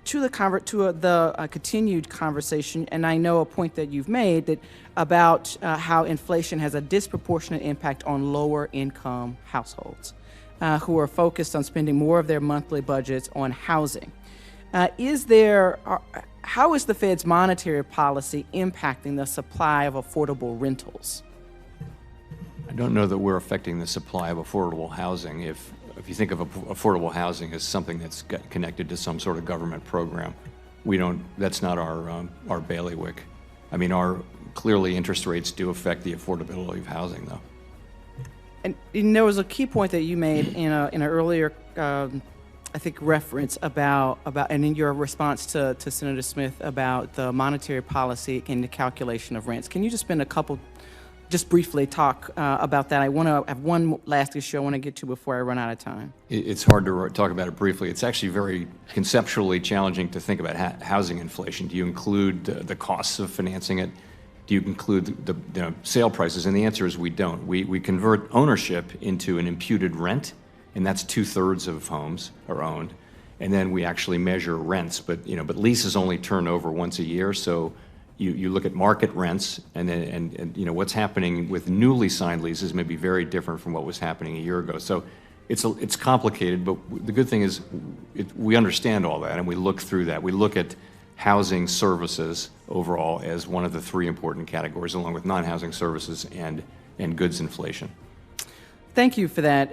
to the continued conversation, and I know a point that you've made that about how inflation has a disproportionate impact on lower income households who are focused on spending more of their monthly budgets on housing. How is the Fed's monetary policy impacting the supply of affordable rentals? I don't know that we're affecting the supply of affordable housing. If you think of affordable housing as something that's connected to some sort of government program, that's not our bailiwick. I mean, clearly interest rates do affect the affordability of housing, though. And there was a key point that you made in an earlier I think reference about and in your response to Senator Smith about the monetary policy and the calculation of rents. Can you just spend just briefly talk about that? I want to have one last issue I want to get to before I run out of time. It's hard to talk about it briefly. It's actually very conceptually challenging to think about housing inflation. Do you include the costs of financing it? Do you include the sale prices? And the answer is we don't. We convert ownership into an imputed rent, and that's 2/3 of homes are owned. And then we actually measure rents, but leases only turn over once a year. So you look at market rents, and what's happening with newly signed leases may be very different from what was happening a year ago. So it's complicated, but the good thing is we understand all that, and we look through that. We look at housing services overall as one of the three important categories, along with non-housing services and goods inflation. Thank you for that.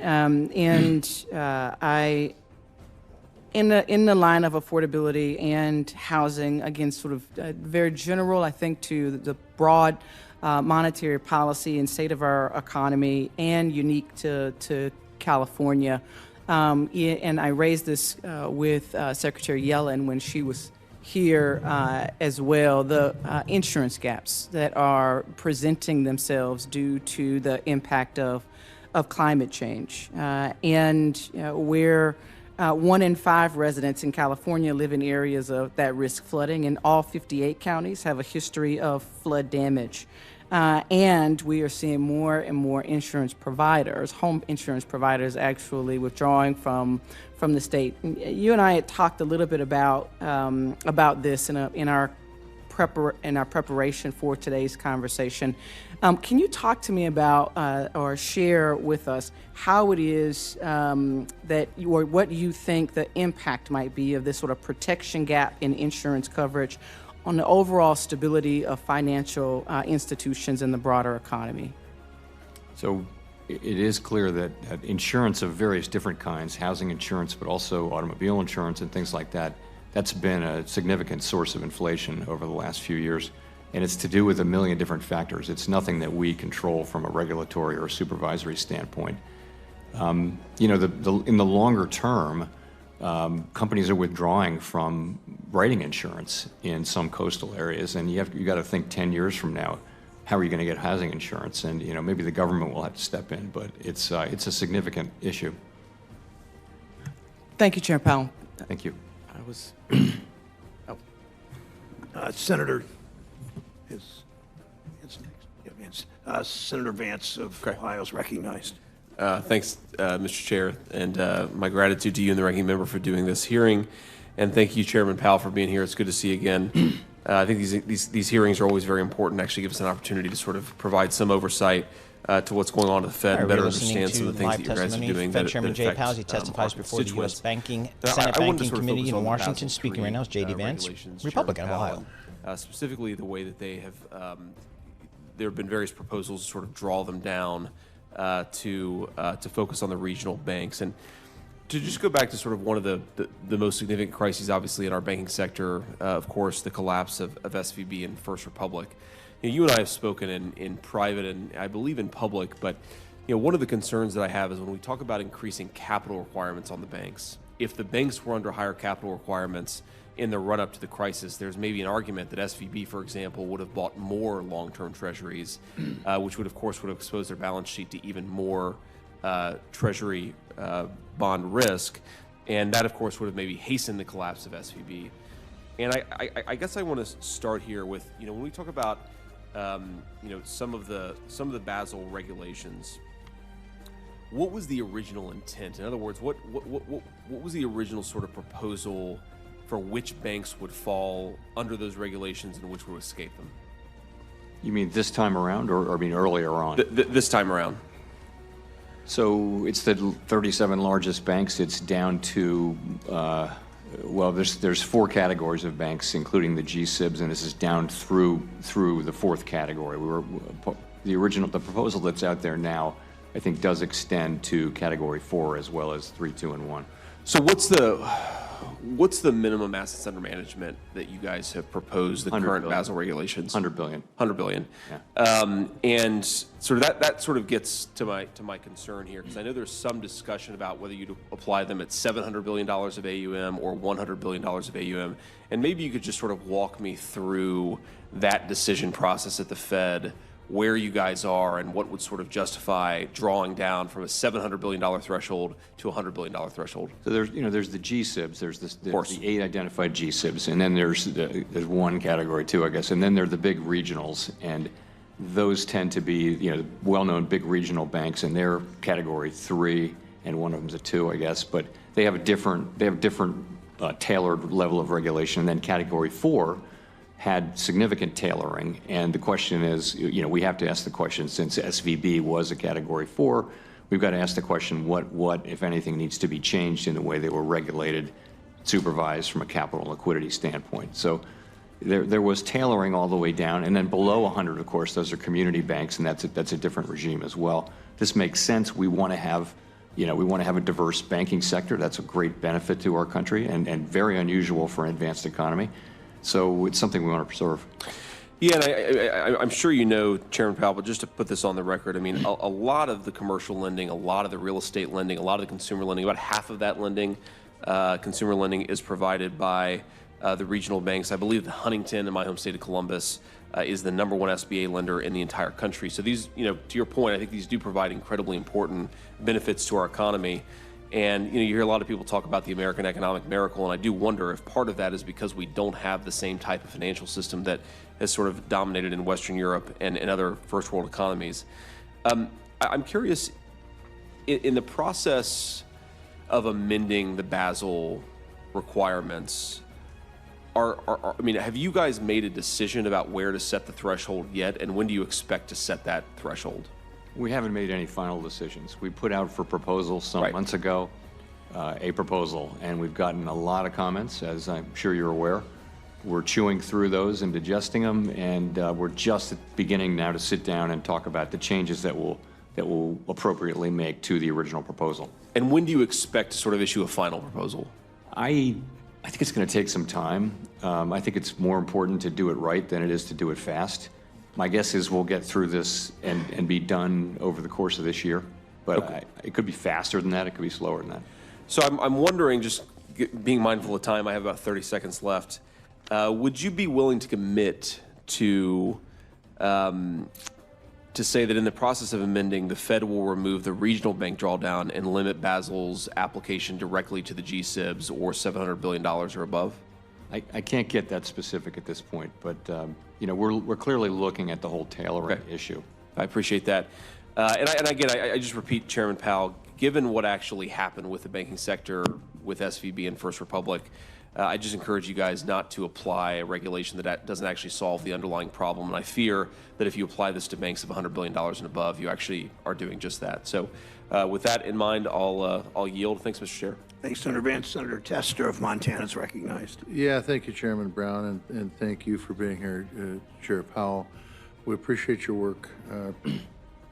In the line of affordability and housing, again, sort of very general, I think, to the broad monetary policy and state of our economy and unique to California. And I raised this with Secretary Yellen when she was here as well, the insurance gaps that are presenting themselves due to the impact of climate change. Where 1 in 5 residents in California live in areas of that risk flooding, and all 58 counties have a history of flood damage. And we are seeing more and more insurance providers, home insurance providers, actually withdrawing from the state. You and I had talked a little bit about this in our preparation for today's conversation. Can you talk to me about or share with us how it is or what you think the impact might be of this sort of protection gap in insurance coverage on the overall stability of financial institutions in the broader economy? So it is clear that insurance of various different kinds, housing insurance, but also automobile insurance and things like that, that's been a significant source of inflation over the last few years. And it's to do with a million different factors. It's nothing that we control from a regulatory or supervisory standpoint. In the longer term, companies are withdrawing from writing insurance in some coastal areas, and you got to think 10 years from now, how are you going to get housing insurance? And maybe the government will have to step in, but it's a significant issue. Thank you, Chair Powell. Thank you. Senator is next. Yeah, Vance. Senator Vance of Ohio is recognized. Thanks, Mr. Chair, and my gratitude to you and the ranking member for doing this hearing, and thank you, Chairman Powell, for being here. It's good to see you again. I think these hearings are always very important. Actually, give us an opportunity to sort of provide some oversight to what's going on at the Fed, and better understand some of the things that you guys are doing. Fed Chairman Jay Powell, he testifies before the U.S. Senate Banking Committee in Washington. Speaking right now is J.D. Vance, Republican of Ohio. Specifically, the way that they have, there have been various proposals to sort of draw them down to focus on the regional banks. And to just go back to sort of one of the most significant crises, obviously, in our banking sector, of course, the collapse of SVB and First Republic. You and I have spoken in private and I believe in public, but one of the concerns that I have is when we talk about increasing capital requirements on the banks, if the banks were under higher capital requirements in the run-up to the crisis, there's maybe an argument that SVB, for example, would have bought more long-term treasuries, which would, of course, would have exposed their balance sheet to even more treasury bond risk, and that, of course, would have maybe hastened the collapse of SVB. And I guess I want to start here with, when we talk about, some of the Basel regulations, what was the original intent? In other words, what was the original sort of proposal for which banks would fall under those regulations and which would escape them? You mean this time around, or I mean earlier on? This time around. So it's the 37 largest banks. It's down to, well, there's 4 categories of banks, including the G-SIBs, and this is down through the 4th category. The proposal that's out there now, I think, does extend to Category 4 as well as 3, 2, and 1. So what's the minimum assets under management that you guys have proposed, the current billion. Basel regulations? 100 billion. 100 billion. Yeah. And sort of that sort of gets to my concern here, because I know there's some discussion about whether you'd apply them at $700 billion of AUM or $100 billion of AUM. And maybe you could just sort of walk me through that decision process at the Fed, where you guys are and what would sort of justify drawing down from a $700 billion threshold to a $100 billion threshold. So there's the G-SIBs, there's the 8 identified G-SIBs, and then there's 1 category 2, I guess, and then there are the big regionals, and those tend to be well-known big regional banks, and they're Category 3, and one of them's a 2, I guess, but they have a different tailored level of regulation. And then Category 4 had significant tailoring, and the question is, we have to ask the question, since SVB was a Category 4, we've got to ask the question, what, if anything, needs to be changed in the way they were regulated, supervised from a capital and liquidity standpoint. So there was tailoring all the way down, and then below 100, of course, those are community banks, and that's a different regime as well. This makes sense. We want to have a diverse banking sector. That's a great benefit to our country, and very unusual for an advanced economy. So it's something we want to preserve. Yeah, and I'm sure you know, Chairman Powell, but just to put this on the record, I mean, a lot of the commercial lending, a lot of the real estate lending, a lot of the consumer lending, about half of that lending, consumer lending, is provided by the regional banks. I believe the Huntington in my home state of Columbus is the #1 SBA lender in the entire country. So these, to your point, I think these do provide incredibly important benefits to our economy. And you hear a lot of people talk about the American economic miracle, and I do wonder if part of that is because we don't have the same type of financial system that has sort of dominated in Western Europe and other first world economies. I'm curious, in the process of amending the Basel requirements, have you guys made a decision about where to set the threshold yet, and when do you expect to set that threshold? We haven't made any final decisions. We put out for proposals some months ago, a proposal, and we've gotten a lot of comments, as I'm sure you're aware. We're chewing through those and digesting them, and we're just beginning now to sit down and talk about the changes that will appropriately make to the original proposal. And when do you expect to sort of issue a final proposal? I think it's going to take some time. I think it's more important to do it right than it is to do it fast. My guess is we'll get through this and be done over the course of this year, but it could be faster than that. It could be slower than that. So I'm wondering, just being mindful of time, I have about 30 seconds left. Would you be willing to commit to say that in the process of amending, the Fed will remove the regional bank drawdown and limit Basel's application directly to the G-SIBs or $700 billion or above? I can't get that specific at this point, but we're clearly looking at the whole tailoring issue. I appreciate that. And again, I just repeat, Chairman Powell, given what actually happened with the banking sector with SVB and First Republic, I just encourage you guys not to apply a regulation that doesn't actually solve the underlying problem. And I fear that if you apply this to banks of $100 billion and above, you actually are doing just that. So with that in mind, I'll yield. Thanks, Mr. Chair. Thanks, Senator Vance. Senator Tester of Montana is recognized. Yeah, thank you, Chairman Brown, and thank you for being here, Chair Powell. We appreciate your work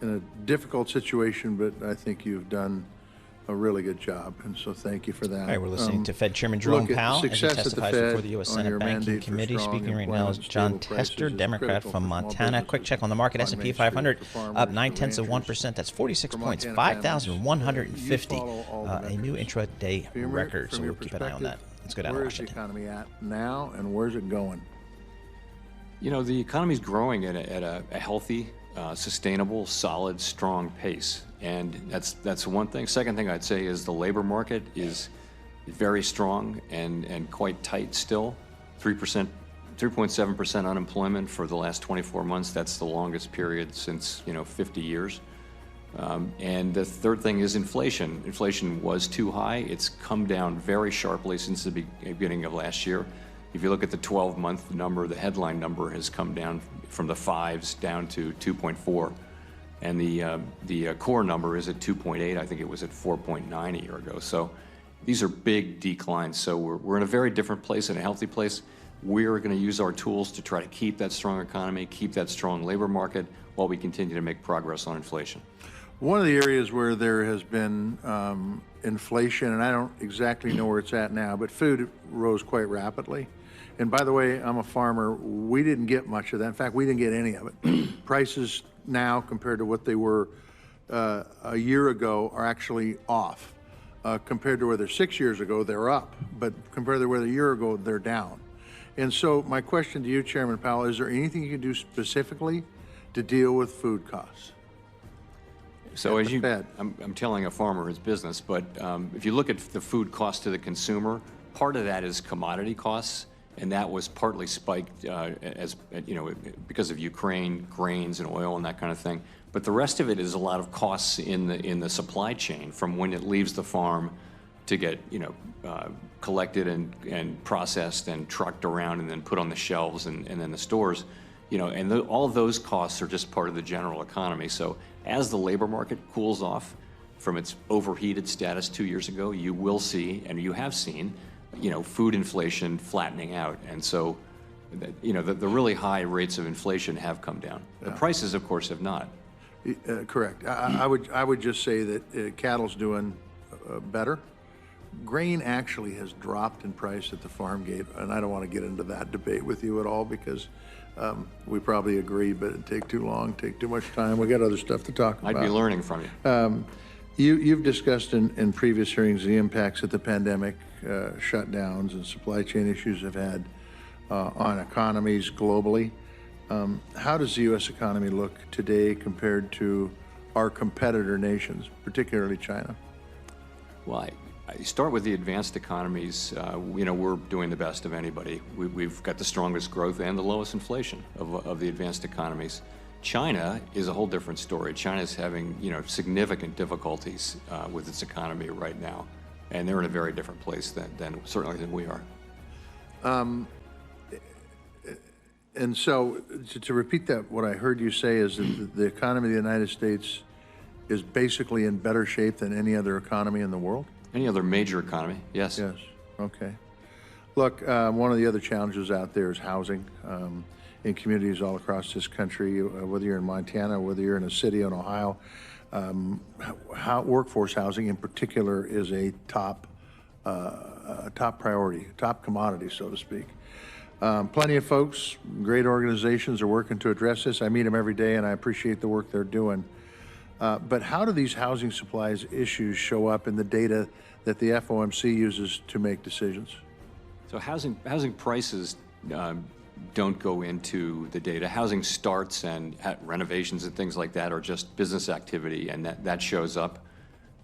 in a difficult situation, but I think you've done a really good job, and so thank you for that. All right, we're listening to Fed Chairman Jerome Powell as he testifies before the U.S. Senate Banking Committee. Speaking right now is John Tester, Democrat from Montana. Quick check on the market. S&P 500 up 0.9%. That's 46 points, 5,150. A new intraday record, so we'll keep an eye on that. Let's go down to Washington. Where's the economy at now, and where's it going? The economy's growing at a healthy, sustainable, solid, strong pace. And that's one thing. Second thing I'd say is the labor market is very strong and quite tight still. 3.7% unemployment for the last 24 months. That's the longest period since 50 years. And the third thing is inflation. Inflation was too high. It's come down very sharply since the beginning of last year. If you look at the 12-month number, the headline number has come down from the 5s down to 2.4. And the core number is at 2.8. I think it was at 4.9 a year ago. So these are big declines. So we're in a very different place, in a healthy place. We're going to use our tools to try to keep that strong economy, keep that strong labor market, while we continue to make progress on inflation. One of the areas where there has been inflation, and I don't exactly know where it's at now, but food rose quite rapidly. And by the way, I'm a farmer. We didn't get much of that. In fact, we didn't get any of it. Prices now, compared to what they were a year ago, are actually off. Compared to where they're 6 years ago, they're up. But compared to where they're a year ago, they're down. And so my question to you, Chairman Powell, is there anything you can do specifically to deal with food costs? So as I'm telling a farmer his business, but if you look at the food cost to the consumer, part of that is commodity costs. And that was partly spiked because of Ukraine, grains and oil and that kind of thing. But the rest of it is a lot of costs in the supply chain, from when it leaves the farm to get collected and processed and trucked around and then put on the shelves and then the stores. All of those costs are just part of the general economy. So as the labor market cools off from its overheated status 2 years ago, you will see, and you have seen, food inflation flattening out. And so, the really high rates of inflation have come down. The prices, of course, have not. Correct. I would just say that cattle's doing better. Grain actually has dropped in price at the farm gate, and I don't want to get into that debate with you at all because we probably agree, but it'd take too long, take too much time. We got other stuff to talk about. I'd be learning from you. You've discussed in previous hearings the impacts that the pandemic, shutdowns and supply chain issues have had on economies globally. How does the U.S. economy look today compared to our competitor nations, particularly China? Well, I start with the advanced economies. We're doing the best of anybody. We've got the strongest growth and the lowest inflation of the advanced economies. China is a whole different story. China is having significant difficulties with its economy right now, and they're in a very different place than we are. And so, to repeat that, what I heard you say is that the economy of the United States is basically in better shape than any other economy in the world? Any other major economy, yes. Yes, okay. Look, one of the other challenges out there is housing in communities all across this country, whether you're in Montana, whether you're in a city in Ohio. Workforce housing in particular is a top priority, top commodity, so to speak. Plenty of folks, great organizations are working to address this. I meet them every day and I appreciate the work they're doing. But how do these housing supplies issues show up in the data that the FOMC uses to make decisions? So housing prices don't go into the data. Housing starts and renovations and things like that are just business activity, and that shows up.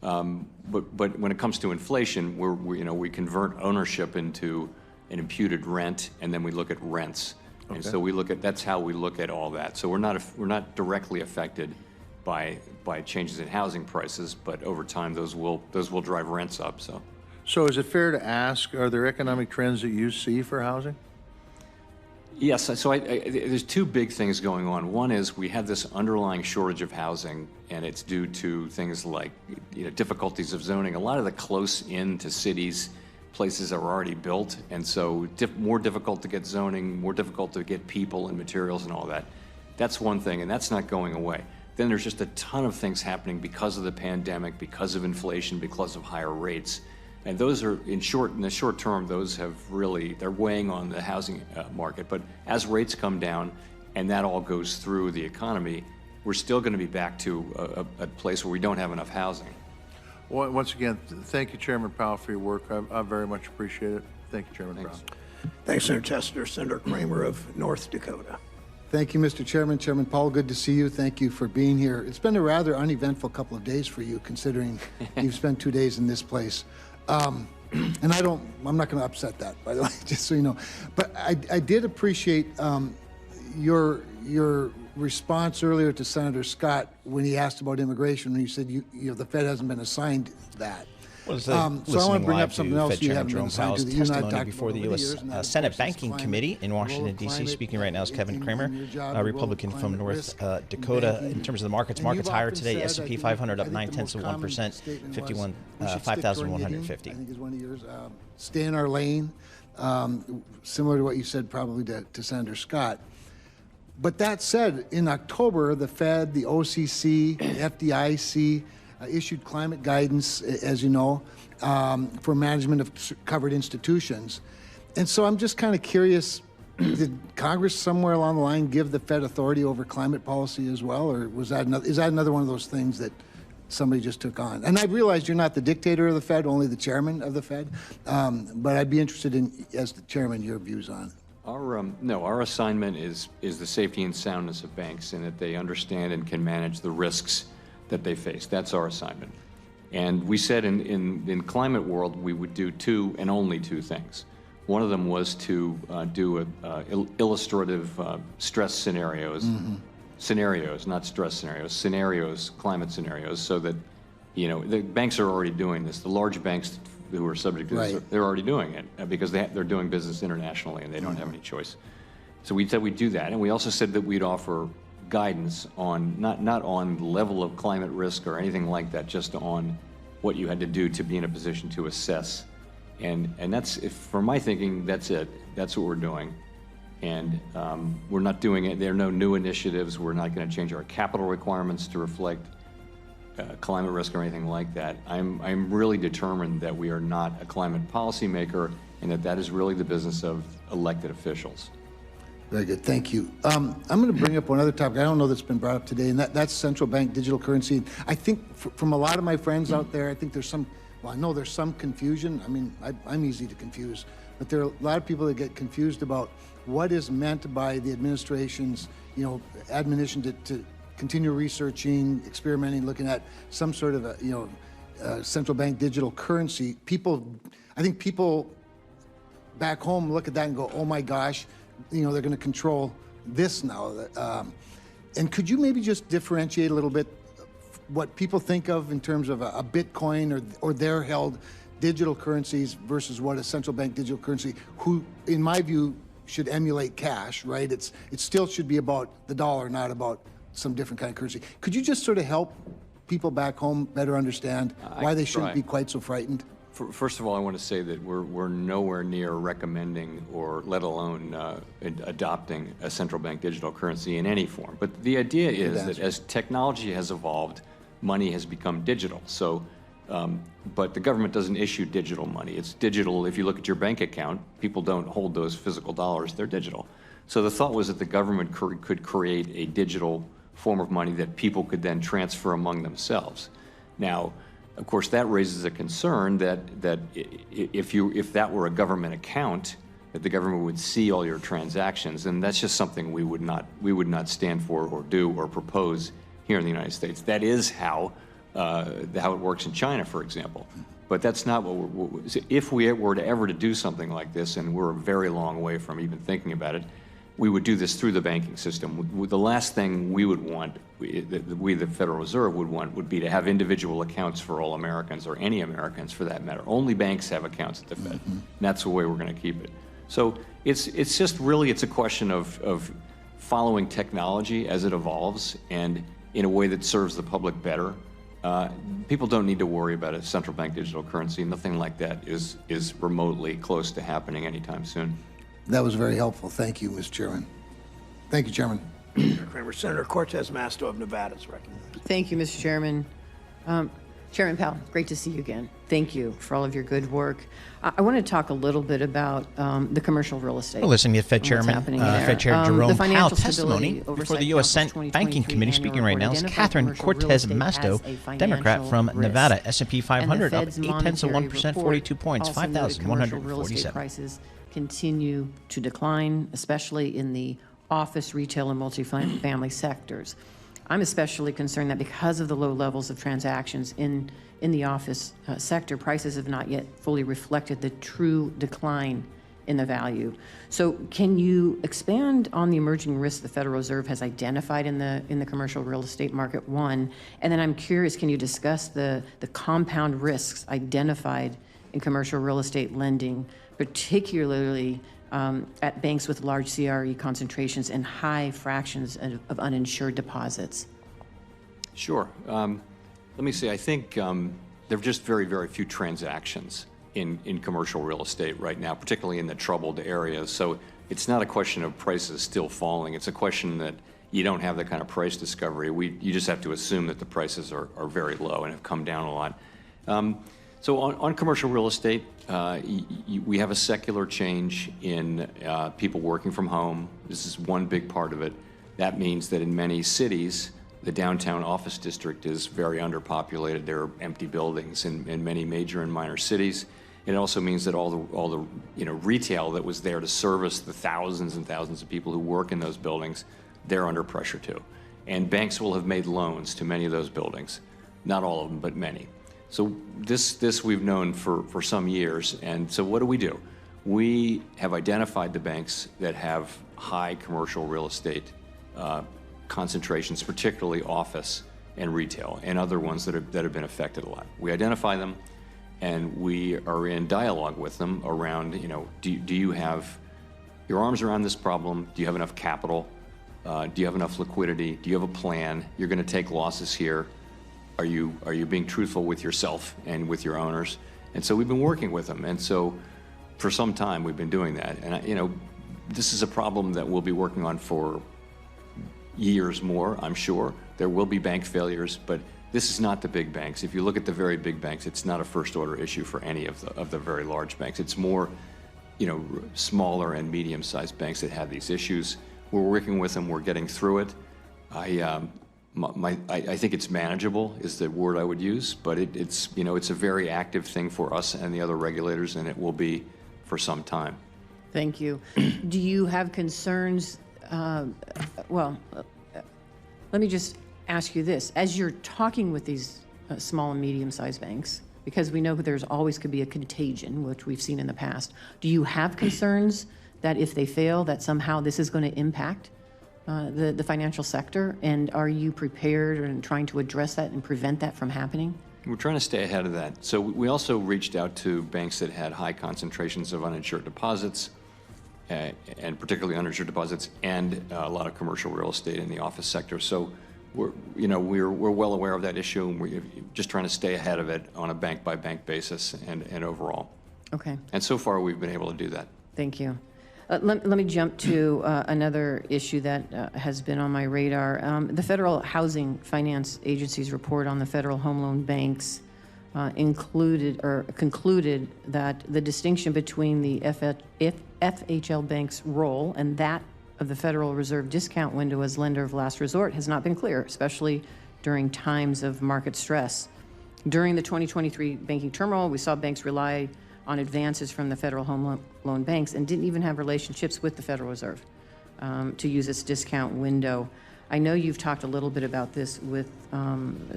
But when it comes to inflation, we convert ownership into an imputed rent, and then we look at rents. And Okay. so that's how we look at all that. So we're not directly affected by changes in housing prices, but over time those will drive rents up. So is it fair to ask, are there economic trends that you see for housing? Yes, so there's two big things going on. One is we have this underlying shortage of housing, and it's due to things like difficulties of zoning. A lot of the close in to cities, places are already built, and so more difficult to get zoning, more difficult to get people and materials and all that. That's one thing, and that's not going away. Then there's just a ton of things happening because of the pandemic, because of inflation, because of higher rates. And those are, in the short term, those have they're weighing on the housing market. But as rates come down and that all goes through the economy, we're still going to be back to a place where we don't have enough housing. Well, once again, thank you, Chairman Powell, for your work. I very much appreciate it. Thank you, Chairman Brown. Thanks, Senator Tester. Senator Kramer of North Dakota. Thank you, Mr. Chairman. Chairman Powell, good to see you. Thank you for being here. It's been a rather uneventful couple of days for you, considering you've spent 2 days in this place. And I'm not going to upset that, by the way, just so you know. But I did appreciate your response earlier to Senator Scott when he asked about immigration, when you said the Fed hasn't been assigned that. Well, so I want to bring up something else you haven't been assigned to that you and I talked about before the U.S. Senate Banking Committee in Washington, D.C. Speaking right now is Kevin Kramer, a Republican from North Dakota. In terms of the markets higher today. S&P 500 up 0.9%, 5,150. I think is one of yours. Stay in our lane, similar to what you said probably to Senator Scott. But that said, in October, the Fed, the OCC, the FDIC issued climate guidance, as you know, for management of covered institutions. And so I'm just kind of curious, did Congress somewhere along the line give the Fed authority over climate policy as well? Or is that another one of those things that somebody just took on? And I realize you're not the dictator of the Fed, only the chairman of the Fed. But I'd be interested in, as the chairman, your views on it. Our assignment is the safety and soundness of banks, and that they understand and can manage the risks that they face. That's our assignment. And we said in climate world we would do two and only two things. One of them was to do illustrative stress scenarios, scenarios, not stress scenarios, climate scenarios, so that the banks are already doing this. The large banks who are subject to this, they're already doing it because they're doing business internationally and they don't have any choice. So we said we'd do that, and we also said that we'd offer guidance on not on the level of climate risk or anything like that, just on what you had to do to be in a position to assess. And that's, for my thinking, that's it. That's what we're doing. And we're not doing it. There are no new initiatives. We're not going to change our capital requirements to reflect climate risk or anything like that. I'm really determined that we are not a climate policymaker, and that is really the business of elected officials. Very good, thank you. I'm going to bring up one other topic I don't know that's been brought up today, and that's central bank digital currency. I think from a lot of my friends out there, I think there's I know there's some confusion. I mean, I'm easy to confuse, but there are a lot of people that get confused about what is meant by the administration's, admonition to continue researching, experimenting, looking at some sort of central bank digital currency. I think people back home look at that and go, oh my gosh, they're going to control this now. And could you maybe just differentiate a little bit what people think of in terms of a Bitcoin or their held digital currencies versus what a central bank digital currency, who, in my view, should emulate cash, right? It still should be about the dollar, not about some different kind of currency. Could you just sort of help people back home better understand why they shouldn't be quite so frightened? First of all, I want to say that we're nowhere near recommending or let alone adopting a central bank digital currency in any form. But the idea is that as technology has evolved, money has become digital. So, but the government doesn't issue digital money. It's digital. If you look at your bank account, people don't hold those physical dollars. They're digital. So the thought was that the government could create a digital form of money that people could then transfer among themselves. Now, of course, that raises a concern that if that were a government account, that the government would see all your transactions, and that's just something we would not stand for or do or propose here in the United States. That is how it works in China, for example. But that's not if we were to ever to do something like this, and we're a very long way from even thinking about it, we would do this through the banking system. The last thing we would want, the Federal Reserve would want, would be to have individual accounts for all Americans, or any Americans for that matter. Only banks have accounts at the Fed. And that's the way we're going to keep it. So it's just really, it's a question of following technology as it evolves, and in a way that serves the public better. People don't need to worry about a central bank digital currency. Nothing like that is remotely close to happening anytime soon. That was very helpful. Thank you, Mr. Chairman. Thank you, Chairman. Senator Kramer. Senator Cortez Masto of Nevada is recognized. Thank you, Mr. Chairman. Chairman Powell, great to see you again. Thank you for all of your good work. I want to talk a little bit about the commercial real estate. We're listening to Fed Chairman, Fed Chair Jerome Powell testimony before the U.S. Senate Banking Committee. Speaking right now is Catherine Cortez Masto, Democrat from Nevada, S&P 500, up 0.8%, 42 points, 5,147. Prices continue to decline, especially in the office, retail, and multifamily sectors. I'm especially concerned that because of the low levels of transactions in the office sector, prices have not yet fully reflected the true decline in the value. So can you expand on the emerging risks the Federal Reserve has identified in the commercial real estate market, one? And then I'm curious, can you discuss the compound risks identified in commercial real estate lending, particularly at banks with large CRE concentrations and high fractions of uninsured deposits? Sure. Let me see. I think there are just very, very few transactions in commercial real estate right now, particularly in the troubled areas. So it's not a question of prices still falling. It's a question that you don't have that kind of price discovery. You just have to assume that the prices are very low and have come down a lot. So on commercial real estate, we have a secular change in people working from home. This is one big part of it. That means that in many cities, the downtown office district is very underpopulated. There are empty buildings in many major and minor cities. It also means that all the retail that was there to service the thousands and thousands of people who work in those buildings, they're under pressure too. And banks will have made loans to many of those buildings. Not all of them, but many. So this we've known for some years, and so what do? We have identified the banks that have high commercial real estate concentrations, particularly office and retail, and other ones that have been affected a lot. We identify them, and we are in dialogue with them around, do you have your arms around this problem? Do you have enough capital? Do you have enough liquidity? Do you have a plan? You're going to take losses here. Are you being truthful with yourself and with your owners? And so we've been working with them. And so for some time we've been doing that. And this is a problem that we'll be working on for years more, I'm sure. There will be bank failures, but this is not the big banks. If you look at the very big banks, it's not a first order issue for any of the very large banks. It's more, smaller and medium-sized banks that have these issues. We're working with them. We're getting through it. I think it's manageable is the word I would use, but it's a very active thing for us and the other regulators, and it will be for some time. Thank you. Do you have concerns? Let me just ask you this. As you're talking with these small and medium-sized banks, because we know there's always could be a contagion, which we've seen in the past, do you have concerns that if they fail, that somehow this is going to impact the financial sector? And are you prepared and trying to address that and prevent that from happening? We're trying to stay ahead of that. So we also reached out to banks that had high concentrations of uninsured deposits, and particularly uninsured deposits, and a lot of commercial real estate in the office sector. So we're well aware of that issue, and we're just trying to stay ahead of it on a bank-by-bank basis and overall. Okay. And so far, we've been able to do that. Thank you. Let me jump to another issue that has been on my radar. The Federal Housing Finance Agency's report on the federal home loan banks concluded that the distinction between the FHL bank's role and that of the Federal Reserve discount window as lender of last resort has not been clear, especially during times of market stress. During the 2023 banking turmoil, we saw banks rely on advances from the federal home loan banks and didn't even have relationships with the Federal Reserve to use its discount window. I know you've talked a little bit about this with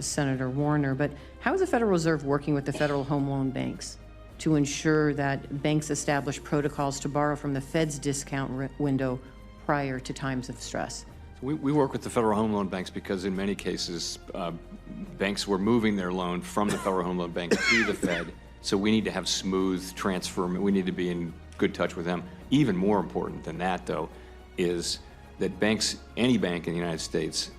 Senator Warner, but how is the Federal Reserve working with the Federal Home Loan Banks to ensure that banks establish protocols to borrow from the Fed's discount window prior to times of stress? We work with the Federal Home Loan Banks because in many cases, banks were moving their loan from the Federal Home Loan Bank to the Fed. So we need to have smooth transfer. We need to be in good touch with them. Even more important than that, though, is that banks, any bank in the United States,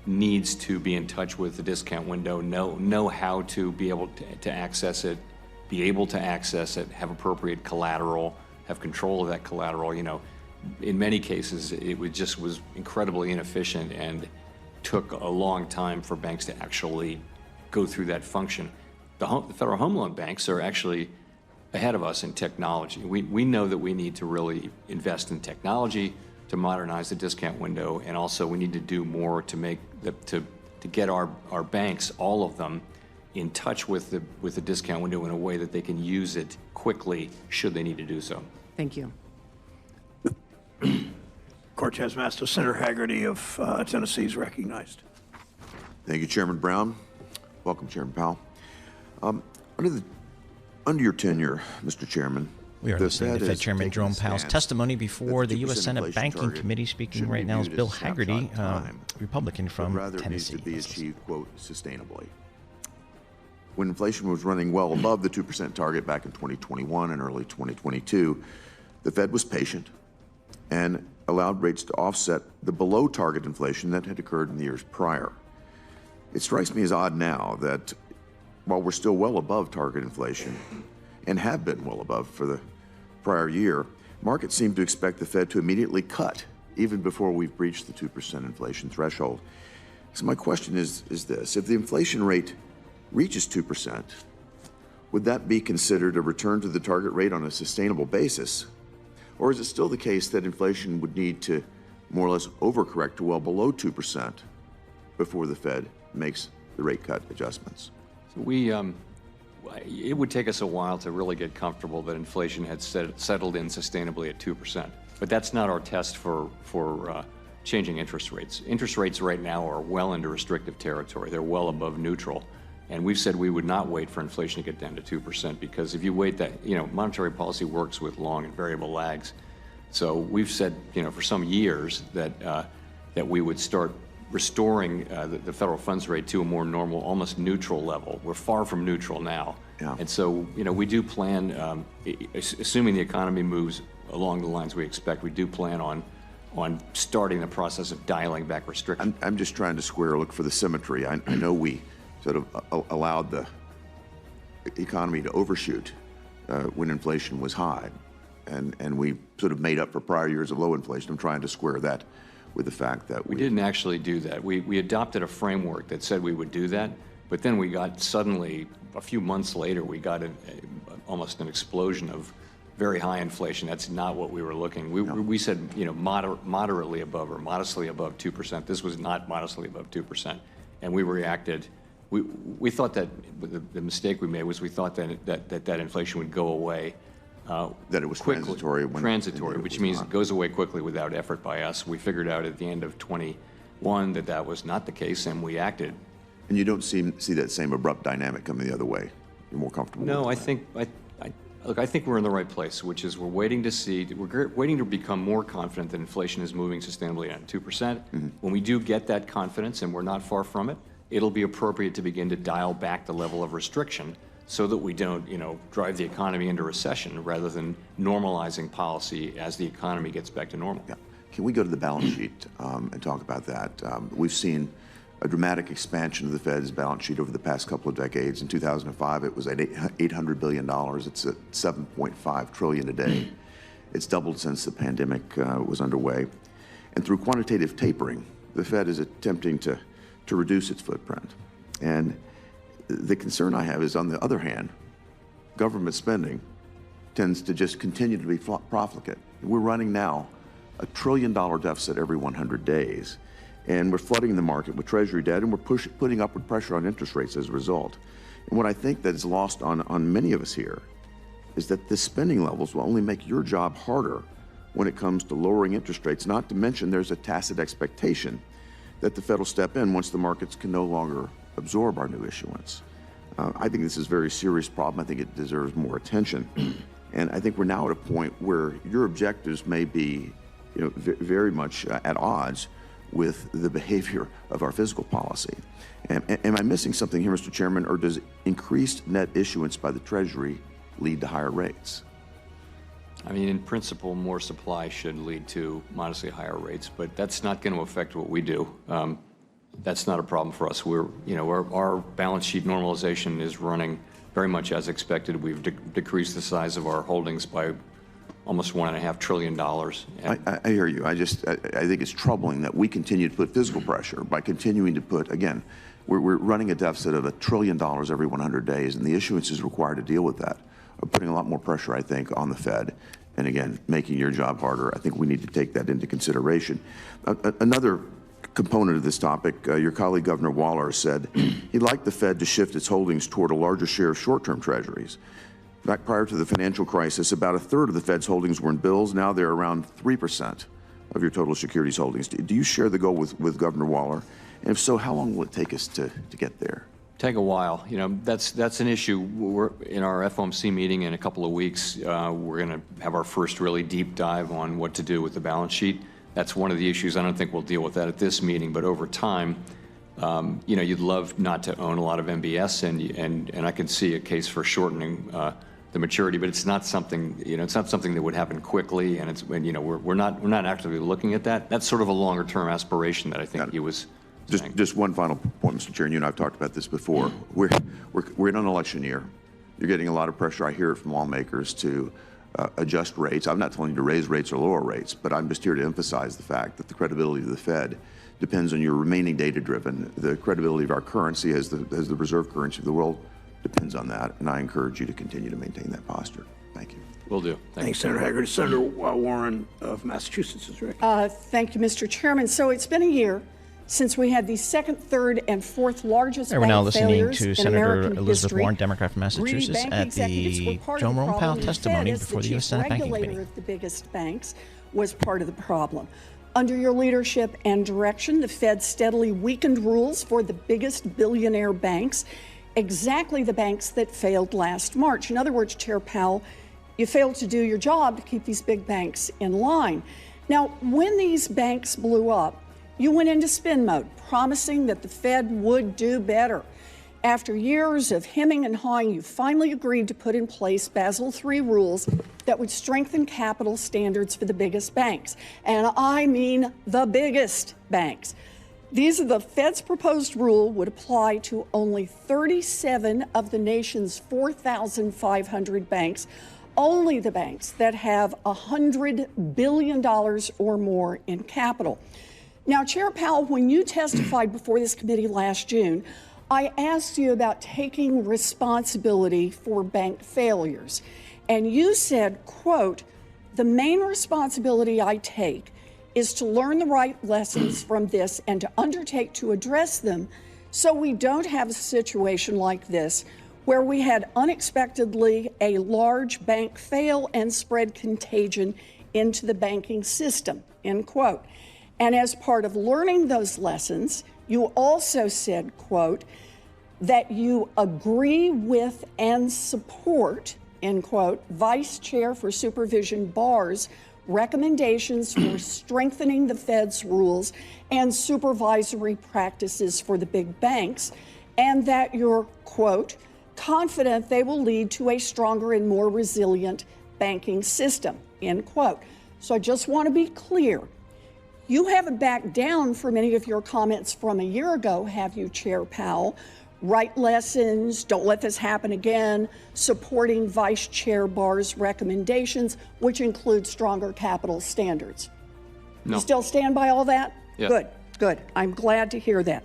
needs to be in touch with the discount window, know how to be able to access it, be able to access it, have appropriate collateral, have control of that collateral. You know, in many cases, it was incredibly inefficient and took a long time for banks to actually go through that function. The Federal Home Loan Banks are actually ahead of us in technology. We know that we need to really invest in technology to modernize the discount window, and also we need to do more to make to get our banks, all of them, in touch with the discount window in a way that they can use it quickly should they need to do so. Thank you. Cortez Masto, Senator Haggerty of Tennessee is recognized. Thank you, Chairman Brown. Welcome, Chairman Powell. Under your tenure, Mr. Chairman, we are listening to Fed Chairman Jerome Powell's testimony before the U.S. Senate Banking Committee. Speaking right now is Bill Haggerty, Republican from Tennessee. Rather needs to be achieved, quote, sustainably. When inflation was running well above the 2% target back in 2021 and early 2022, the Fed was patient and allowed rates to offset the below target inflation that had occurred in the years prior. It strikes me as odd now that while we're still well above target inflation and have been well above for the prior year, markets seem to expect the Fed to immediately cut even before we've breached the 2% inflation threshold. So my question is this: if the inflation rate reaches 2%, would that be considered a return to the target rate on a sustainable basis? Or is it still the case that inflation would need to more or less overcorrect to well below 2% before the Fed makes the rate cut adjustments? So it would take us a while to really get comfortable that inflation had settled in sustainably at 2%. But that's not our test for changing interest rates. Interest rates right now are well into restrictive territory. They're well above neutral. And we've said we would not wait for inflation to get down to 2%, because if you wait that, monetary policy works with long and variable lags. So we've said, for some years that we would start restoring the federal funds rate to a more normal, almost neutral level. We're far from neutral now. Yeah. And so, we do plan, assuming the economy moves along the lines we expect, we do plan on starting the process of dialing back restrictions. I'm just trying to look for the symmetry. I know we sort of allowed the economy to overshoot when inflation was high, and we sort of made up for prior years of low inflation. I'm trying to square that with the fact that we didn't actually do that. We adopted a framework that said we would do that, but then we got suddenly, a few months later, we got almost an explosion of very high inflation. That's not what we were looking. We said, moderately above or modestly above 2%. This was not modestly above 2%, and we reacted. We thought that the mistake we made was we thought that inflation would go away. That it was quickly, transitory. Which means it goes away quickly without effort by us. We figured out at the end of 21 that was not the case, and we acted. And you don't see that same abrupt dynamic coming the other way. You're more comfortable. No, with I think we're in the right place, which is we're waiting to become more confident that inflation is moving sustainably at 2%. Mm-hmm. When we do get that confidence, and we're not far from it, it'll be appropriate to begin to dial back the level of restriction, so that we don't, drive the economy into recession rather than normalizing policy as the economy gets back to normal. Yeah. Can we go to the balance sheet and talk about that? We've seen a dramatic expansion of the Fed's balance sheet over the past couple of decades. In 2005, it was at $800 billion. It's at $7.5 trillion today. It's doubled since the pandemic was underway. And through quantitative tapering, the Fed is attempting to reduce its footprint. And the concern I have is, on the other hand, government spending tends to just continue to be profligate. We're running now a $1 trillion deficit every 100 days, and we're flooding the market with Treasury debt, and we're putting upward pressure on interest rates as a result. And what I think that is lost on many of us here is that the spending levels will only make your job harder when it comes to lowering interest rates, not to mention there's a tacit expectation that the Fed will step in once the markets can no longer absorb our new issuance. I think this is a very serious problem. I think it deserves more attention. And I think we're now at a point where your objectives may be, very much at odds with the behavior of our fiscal policy. Am I missing something here, Mr. Chairman, or does increased net issuance by the Treasury lead to higher rates? I mean, in principle, more supply should lead to modestly higher rates, but that's not going to affect what we do. That's not a problem for us. Our balance sheet normalization is running very much as expected. We've decreased the size of our holdings by almost $1.5 trillion. I hear you. I think it's troubling that we continue to put fiscal pressure by continuing to put, again, we're running a deficit of $1 trillion every 100 days, and the issuance is required to deal with that. We're putting a lot more pressure, I think, on the Fed, and again, making your job harder. I think we need to take that into consideration. Another component of this topic, your colleague Governor Waller said he'd like the Fed to shift its holdings toward a larger share of short-term treasuries. Back prior to the financial crisis, about 1/3 of the Fed's holdings were in bills. Now they're around 3% of your total securities holdings. Do you share the goal with Governor Waller? And if so, how long will it take us to get there? Take a while. That's an issue. We're in our FOMC meeting in a couple of weeks. We're going to have our first really deep dive on what to do with the balance sheet. That's one of the issues. I don't think we'll deal with that at this meeting, but over time, you'd love not to own a lot of MBS, and I can see a case for shortening the maturity, but it's not something that would happen quickly, and we're not actively looking at that. That's sort of a longer term aspiration that I think he was. Just one final point, Mr. Chair, and you and I have talked about this before. We're in an election year. You're getting a lot of pressure, I hear, from lawmakers to adjust rates. I'm not telling you to raise rates or lower rates, but I'm just here to emphasize the fact that the credibility of the Fed depends on your remaining data-driven. The credibility of our currency as the reserve currency of the world depends on that, and I encourage you to continue to maintain that posture. Thank you. Will do. Thanks, Senator Haggard. Senator Warren of Massachusetts is recognized. Thank you, Mr. Chairman. So it's been a year since we had the second, third, and fourth largest We're now bank listening failures to in Senator American Elizabeth history. Warren, Democrat from Massachusetts, Greedy bank at executives the were part Joe of the Powell problem. testimony The Fed, before as the U.S. Senate Banking regulator Committee. of the biggest banks, was part of the problem. Under your leadership and direction, the Fed steadily weakened rules for the biggest billionaire banks, exactly the banks that failed last March. In other words, Chair Powell, you failed to do your job to keep these big banks in line. Now, when these banks blew up, you went into spin mode, promising that the Fed would do better. After years of hemming and hawing, you finally agreed to put in place Basel III rules that would strengthen capital standards for the biggest banks. And I mean the biggest banks. The Fed's proposed rule would apply to only 37 of the nation's 4,500 banks, only the banks that have $100 billion or more in capital. Now, Chair Powell, when you testified before this committee last June, I asked you about taking responsibility for bank failures. And you said, quote, "The main responsibility I take is to learn the right lessons from this and to undertake to address them so we don't have a situation like this where we had unexpectedly a large bank fail and spread contagion into the banking system," end quote. And as part of learning those lessons, you also said, quote, that you agree with and support, end quote, Vice Chair for Supervision Barr's recommendations for strengthening the Fed's rules and supervisory practices for the big banks, and that you're, quote, confident they will lead to a stronger and more resilient banking system, end quote. So I just want to be clear. You haven't backed down from any of your comments from a year ago, have you, Chair Powell? Right lessons, don't let this happen again, supporting Vice Chair Barr's recommendations, which include stronger capital standards. No. You still stand by all that? Yeah. Good. I'm glad to hear that.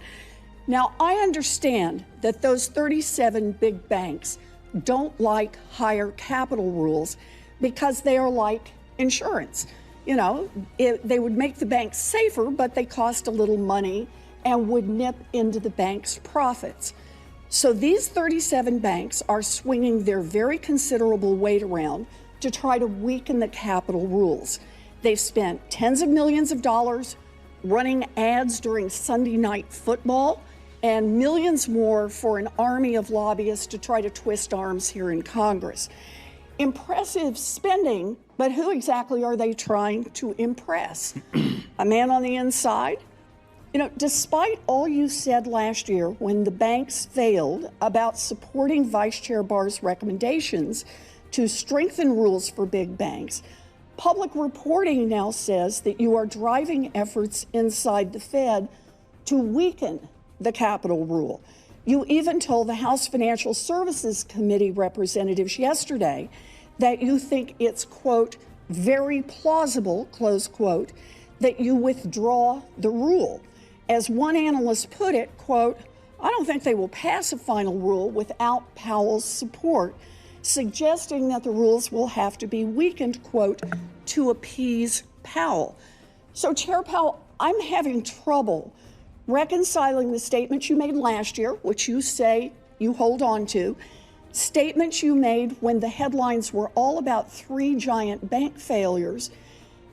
Now, I understand that those 37 big banks don't like higher capital rules because they are like insurance. They would make the banks safer, but they cost a little money and would nip into the bank's profits. So these 37 banks are swinging their very considerable weight around to try to weaken the capital rules. They've spent tens of millions of dollars running ads during Sunday night football, and millions more for an army of lobbyists to try to twist arms here in Congress. Impressive spending, but who exactly are they trying to impress? A man on the inside? You know, despite all you said last year when the banks failed about supporting Vice Chair Barr's recommendations to strengthen rules for big banks, public reporting now says that you are driving efforts inside the Fed to weaken the capital rule. You even told the House Financial Services Committee representatives yesterday that you think it's, quote, very plausible, close quote, that you withdraw the rule. As one analyst put it, quote, I don't think they will pass a final rule without Powell's support, suggesting that the rules will have to be weakened, quote, to appease Powell. So, Chair Powell, I'm having trouble reconciling the statements you made last year, which you say you hold on to, statements you made when the headlines were all about 3 giant bank failures,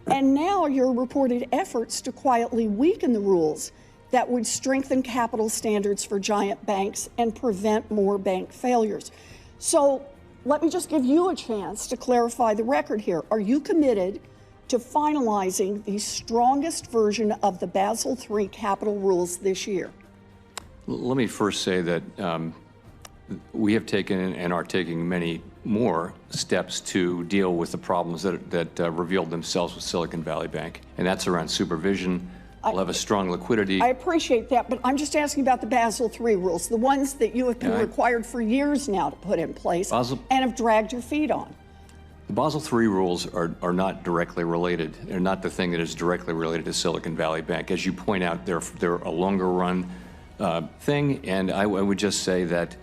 and now your reported efforts to quietly weaken the rules that would strengthen capital standards for giant banks and prevent more bank failures. So let me just give you a chance to clarify the record here. Are you committed to finalizing the strongest version of the Basel III capital rules this year? Let me first say that we have taken and are taking many more steps to deal with the problems that revealed themselves with Silicon Valley Bank, and that's around supervision. We'll have a strong liquidity. I appreciate that, but I'm just asking about the Basel III rules, the ones that you have been required for years now to put in place and have dragged your feet on. The Basel III rules are not directly related. They're not the thing that is directly related to Silicon Valley Bank. As you point out, they're a longer run thing, and I would just say that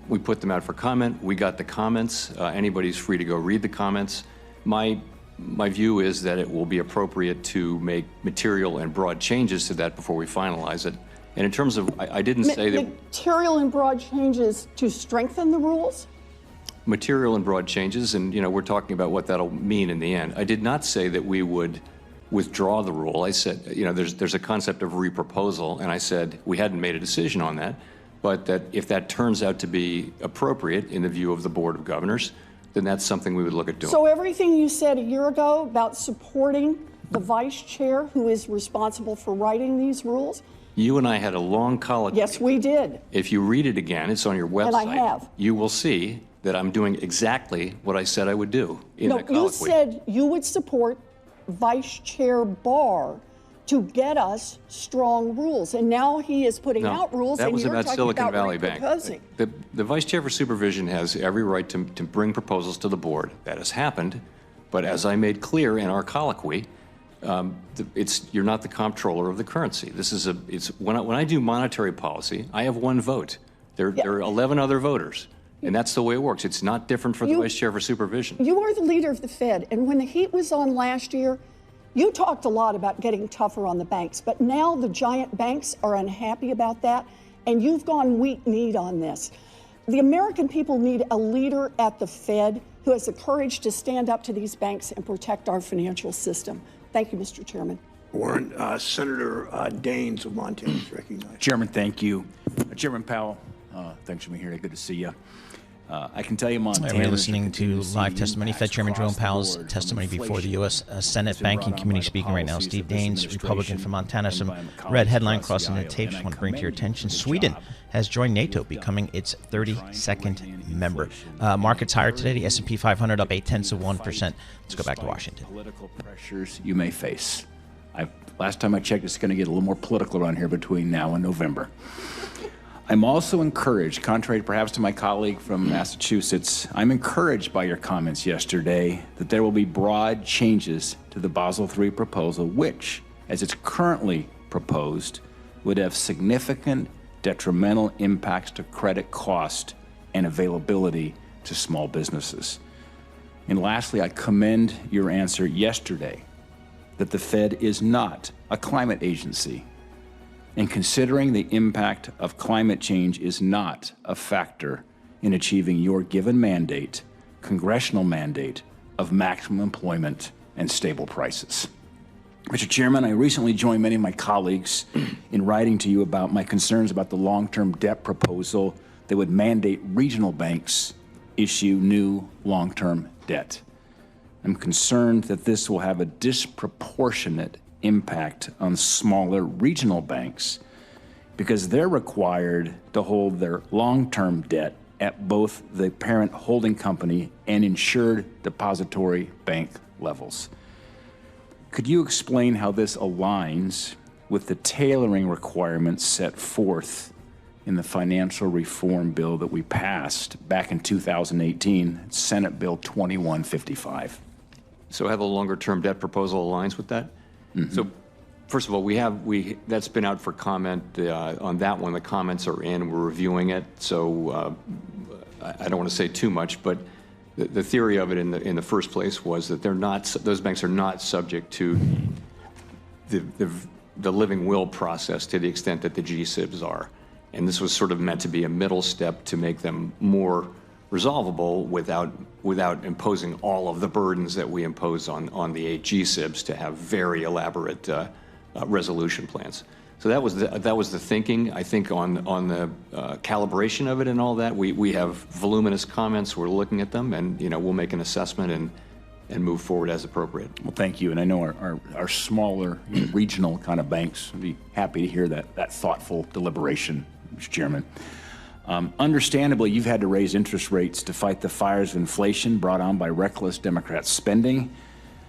we put them out for comment. We got the comments. Anybody's free to go read the comments. My view is that it will be appropriate to make material and broad changes to that before we finalize it. And in terms of, I didn't say that... Material and broad changes to strengthen the rules? Material and broad changes, and we're talking about what that'll mean in the end. I did not say that we would withdraw the rule. I said, there's a concept of reproposal, and I said we hadn't made a decision on that, but that if that turns out to be appropriate in the view of the Board of Governors, then that's something we would look at doing. So everything you said a year ago about supporting the vice chair who is responsible for writing these rules? You and I had a long colloquy. Yes, we did. If you read it again, it's on your website. And I have. You will see that I'm doing exactly what I said I would do in that colloquy. No, you said you would support Vice Chair Barr to get us strong rules, and now he is putting out rules, and you're talking about reproposing. The Vice Chair for Supervision has every right to bring proposals to the board. That has happened, but as I made clear in our colloquy, you're not the comptroller of the currency. This is when I do monetary policy, I have one vote. There are 11 other voters. And that's the way it works. It's not different for the Vice Chair for Supervision. You are the leader of the Fed, and when the heat was on last year, you talked a lot about getting tougher on the banks, but now the giant banks are unhappy about that, and you've gone weak-kneed on this. The American people need a leader at the Fed who has the courage to stand up to these banks and protect our financial system. Thank you, Mr. Chairman. Warren, Senator Daines of Montana is recognized. Chairman, thank you. Chairman Powell, thanks for being here. Good to see you. I can tell you, Montana. We're listening to live testimony. Fed Chairman Jerome Powell's testimony before the U.S. Senate Banking Committee. Speaking right now, Steve Daines, Republican from Montana. Some red headline crossing the tape. Just want to bring to your attention: Sweden has joined NATO, becoming its 32nd member. Markets higher today. The S&P 500 up 0.8%. Let's go back to Washington. Political pressures you may face. Last time I checked, it's going to get a little more political around here between now and November. I'm also encouraged, contrary perhaps to my colleague from Massachusetts, I'm encouraged by your comments yesterday that there will be broad changes to the Basel III proposal, which, as it's currently proposed, would have significant detrimental impacts to credit cost and availability to small businesses. And lastly, I commend your answer yesterday that the Fed is not a climate agency, and considering the impact of climate change is not a factor in achieving your given mandate, congressional mandate, of maximum employment and stable prices. Mr. Chairman, I recently joined many of my colleagues in writing to you about my concerns about the long-term debt proposal that would mandate regional banks issue new long-term debt. I'm concerned that this will have a disproportionate impact on smaller regional banks because they're required to hold their long-term debt at both the parent holding company and insured depository bank levels. Could you explain how this aligns with the tailoring requirements set forth in the financial reform bill that we passed back in 2018, Senate Bill 2155? So have a longer-term debt proposal aligns with that? Mm-hmm. So first of all, that's been out for comment on that one. The comments are in. We're reviewing it. So I don't want to say too much, but the theory of it in the first place was that those banks are not subject to the living will process to the extent that the GSIBs are. And this was sort of meant to be a middle step to make them more resolvable without imposing all of the burdens that we impose on the 8 GSIBs to have very elaborate resolution plans. So that was the thinking. I think on the calibration of it and all that, we have voluminous comments. We're looking at them, and we'll make an assessment and move forward as appropriate. Well, thank you. And I know our smaller regional kind of banks would be happy to hear that thoughtful deliberation, Mr. Chairman. Understandably, you've had to raise interest rates to fight the fires of inflation brought on by reckless Democrat spending.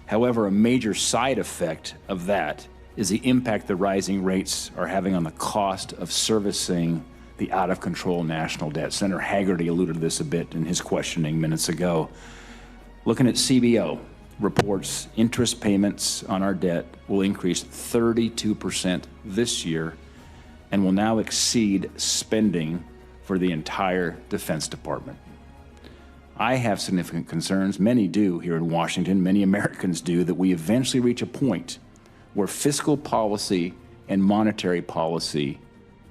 However, a major side effect of that is the impact the rising rates are having on the cost of servicing the out-of-control national debt. Senator Hagerty alluded to this a bit in his questioning minutes ago. Looking at CBO reports, interest payments on our debt will increase 32% this year and will now exceed spending for the entire Defense Department. I have significant concerns, many do here in Washington, many Americans do, that we eventually reach a point where fiscal policy and monetary policy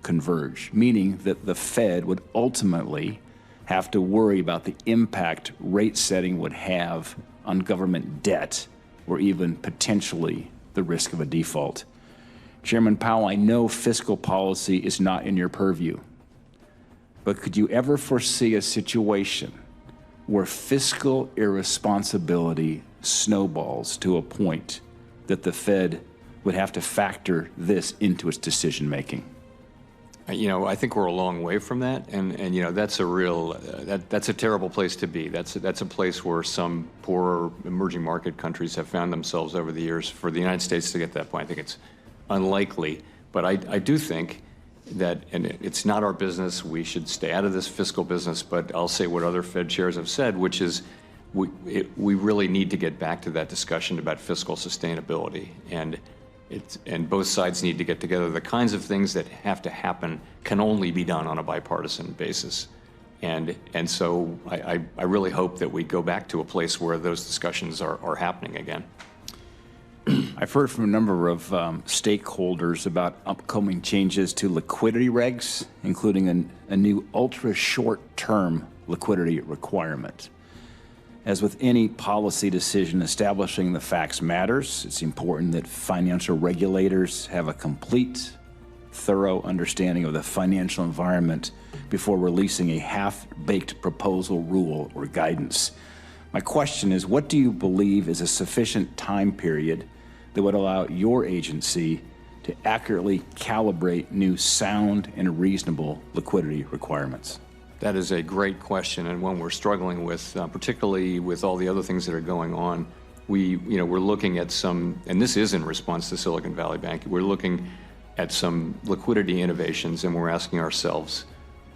converge, meaning that the Fed would ultimately have to worry about the impact rate setting would have on government debt or even potentially the risk of a default. Chairman Powell, I know fiscal policy is not in your purview, but could you ever foresee a situation where fiscal irresponsibility snowballs to a point that the Fed would have to factor this into its decision making? I think we're a long way from that, and that's a real that's a terrible place to be. That's a place where some poorer emerging market countries have found themselves over the years. For the United States to get to that point, I think it's unlikely. But I do think that, and it's not our business, we should stay out of this fiscal business, but I'll say what other Fed chairs have said, which is we really need to get back to that discussion about fiscal sustainability. And both sides need to get together. The kinds of things that have to happen can only be done on a bipartisan basis. And so I really hope that we go back to a place where those discussions are happening again. I've heard from a number of stakeholders about upcoming changes to liquidity regs, including a new ultra-short-term liquidity requirement. As with any policy decision, establishing the facts matters. It's important that financial regulators have a complete, thorough understanding of the financial environment before releasing a half-baked proposal, rule, or guidance. My question is, what do you believe is a sufficient time period that would allow your agency to accurately calibrate new sound and reasonable liquidity requirements? That is a great question, and one we're struggling with, particularly with all the other things that are going on. We're looking at some, and this is in response to Silicon Valley Bank, we're looking at some liquidity innovations, and we're asking ourselves,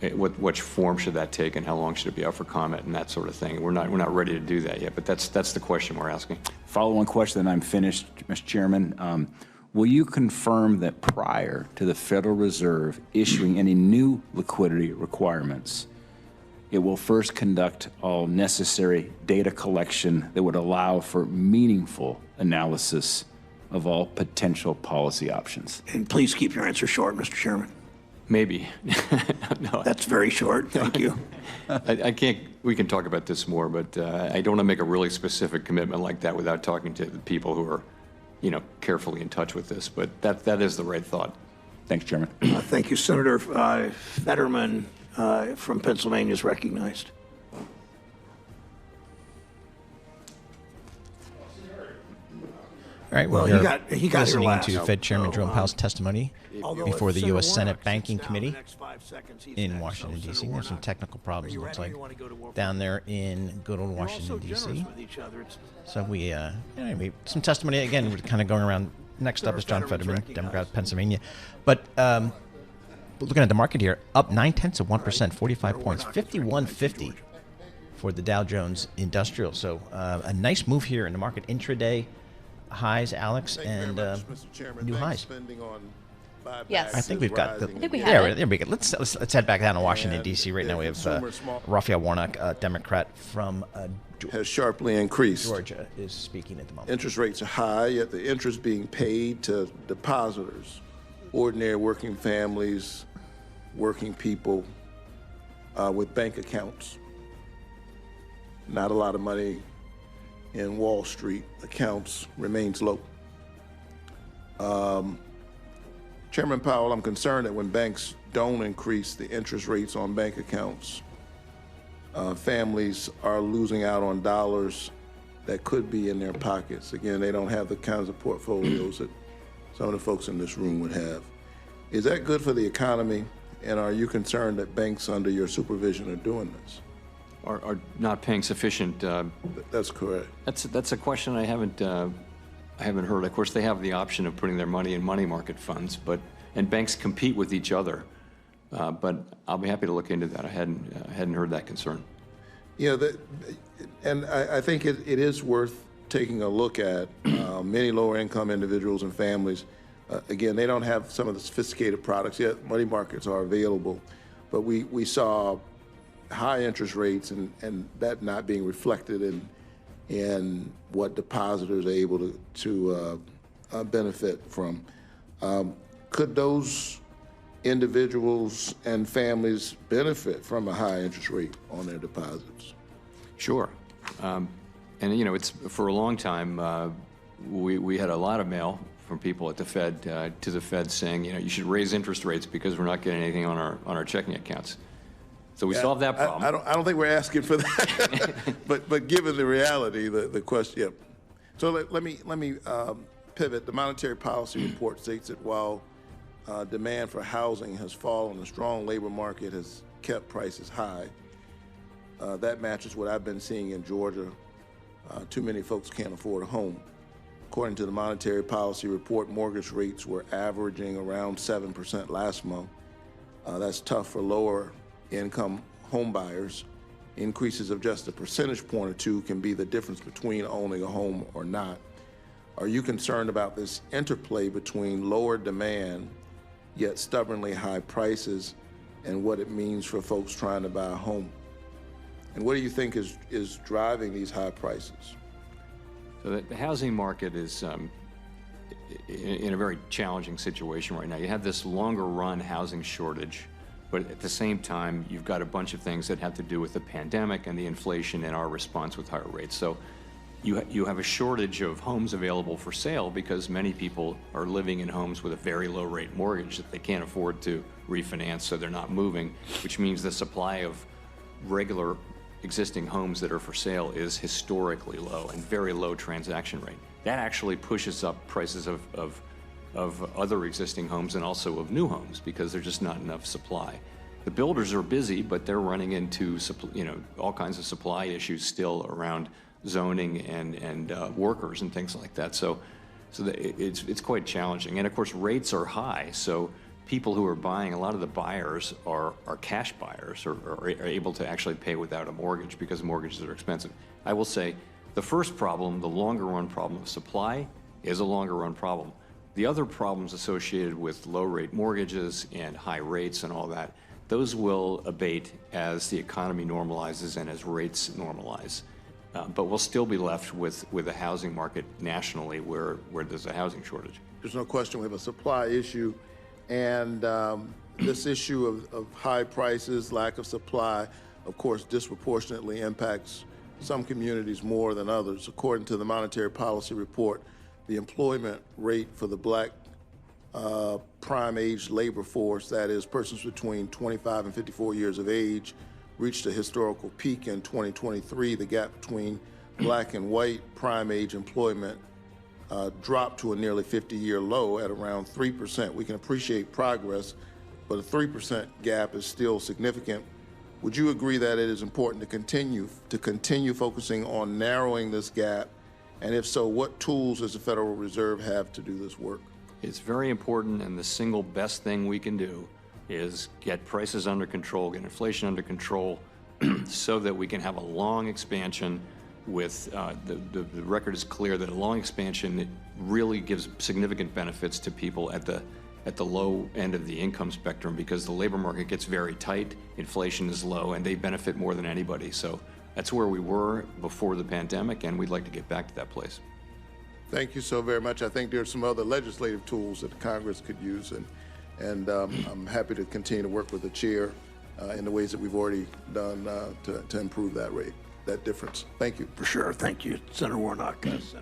which form should that take, and how long should it be out for comment, and that sort of thing. We're not ready to do that yet, but that's the question we're asking. Follow-on question, then I'm finished, Mr. Chairman. Will you confirm that prior to the Federal Reserve issuing any new liquidity requirements, it will first conduct all necessary data collection that would allow for meaningful analysis of all potential policy options? And please keep your answer short, Mr. Chairman. Maybe. No. That's very short. Thank you. I can't, we can talk about this more, but I don't want to make a really specific commitment like that without talking to the people who are carefully in touch with this. But that is the right thought. Thanks, Chairman. Thank you, Senator. Fetterman from Pennsylvania is recognized. All right, Well, we're he got here listening last. to Fed Chairman Jerome Powell's testimony Although before if the Senator U.S. Senate Warnock Banking sits down Committee the next 5 seconds, he's in next. Washington, So, D.C. Senator There's some Warnock, technical problems, are it you looks ready? like, You wanna go to war? down there in good old You're Washington, also generous D.C. with each other. It's- So we, anyway, some testimony, again, we're kind of going around. Next up is John Fetterman, Democrat of Pennsylvania. But looking at the market here, up 0.9%, 45 points, 51.50 for the Dow Jones Industrial. So a nice move here in the market. Intraday highs, Alex, and new highs. Yes. I think we've got the. I think we have there, it. there we go. Let's head back down to Washington, D.C. Right now we have Raphael Warnock, Democrat from has sharply increased. Georgia, is speaking at the moment. Interest rates are high, yet the interest being paid to depositors, ordinary working families, working people with bank accounts. Not a lot of money in Wall Street accounts, remains low. Chairman Powell, I'm concerned that when banks don't increase the interest rates on bank accounts, families are losing out on dollars that could be in their pockets. Again, they don't have the kinds of portfolios that some of the folks in this room would have. Is that good for the economy? And are you concerned that banks under your supervision are doing this? Are not paying sufficient. That's correct. That's a question I haven't heard. Of course, they have the option of putting their money in money market funds, and banks compete with each other. But I'll be happy to look into that. I hadn't heard that concern. And I think it is worth taking a look at. Many lower income individuals and families, again, they don't have some of the sophisticated products yet. Money markets are available, but we saw high interest rates and that not being reflected in what depositors are able to benefit from. Could those individuals and families benefit from a high interest rate on their deposits? Sure. And it's for a long time, we had a lot of mail from people at the Fed to the Fed saying, you should raise interest rates because we're not getting anything on our checking accounts. So we solved that problem. I don't think we're asking for that, but given the reality, the question, yeah. So let me pivot. The Monetary Policy Report states that while demand for housing has fallen, a strong labor market has kept prices high. That matches what I've been seeing in Georgia. Too many folks can't afford a home. According to the Monetary Policy Report, mortgage rates were averaging around 7% last month. That's tough for lower income home buyers. Increases of just a percentage point or two can be the difference between owning a home or not. Are you concerned about this interplay between lower demand yet stubbornly high prices and what it means for folks trying to buy a home? And what do you think is driving these high prices? So the housing market is in a very challenging situation right now. You have this longer run housing shortage, but at the same time, you've got a bunch of things that have to do with the pandemic and the inflation and our response with higher rates. So you have a shortage of homes available for sale because many people are living in homes with a very low rate mortgage that they can't afford to refinance, so they're not moving, which means the supply of regular existing homes that are for sale is historically low and very low transaction rate. That actually pushes up prices of other existing homes and also of new homes because there's just not enough supply. The builders are busy, but they're running into all kinds of supply issues still around zoning and workers and things like that. So it's quite challenging. And of course, rates are high. So people who are buying, a lot of the buyers are cash buyers or are able to actually pay without a mortgage because mortgages are expensive. I will say the first problem, the longer run problem of supply, is a longer run problem. The other problems associated with low rate mortgages and high rates and all that, those will abate as the economy normalizes and as rates normalize. But we'll still be left with a housing market nationally where there's a housing shortage. There's no question we have a supply issue, and this issue of high prices, lack of supply, of course, disproportionately impacts some communities more than others. According to the Monetary Policy Report, the employment rate for the black prime age labor force, that is persons between 25 and 54 years of age, reached a historical peak in 2023. The gap between black and white prime age employment dropped to a nearly 50-year low at around 3%. We can appreciate progress, but a 3% gap is still significant. Would you agree that it is important to continue focusing on narrowing this gap? And if so, what tools does the Federal Reserve have to do this work? It's very important, and the single best thing we can do is get prices under control, get inflation under control, so that we can have a long expansion with, the record is clear that a long expansion, it really gives significant benefits to people at the low end of the income spectrum, because the labor market gets very tight, inflation is low, and they benefit more than anybody. So that's where we were before the pandemic, and we'd like to get back to that place. Thank you so very much. I think there are some other legislative tools that Congress could use, and I'm happy to continue to work with the chair in the ways that we've already done to improve that rate, that difference. Thank you. For sure. Thank you, Senator Warnock. Senator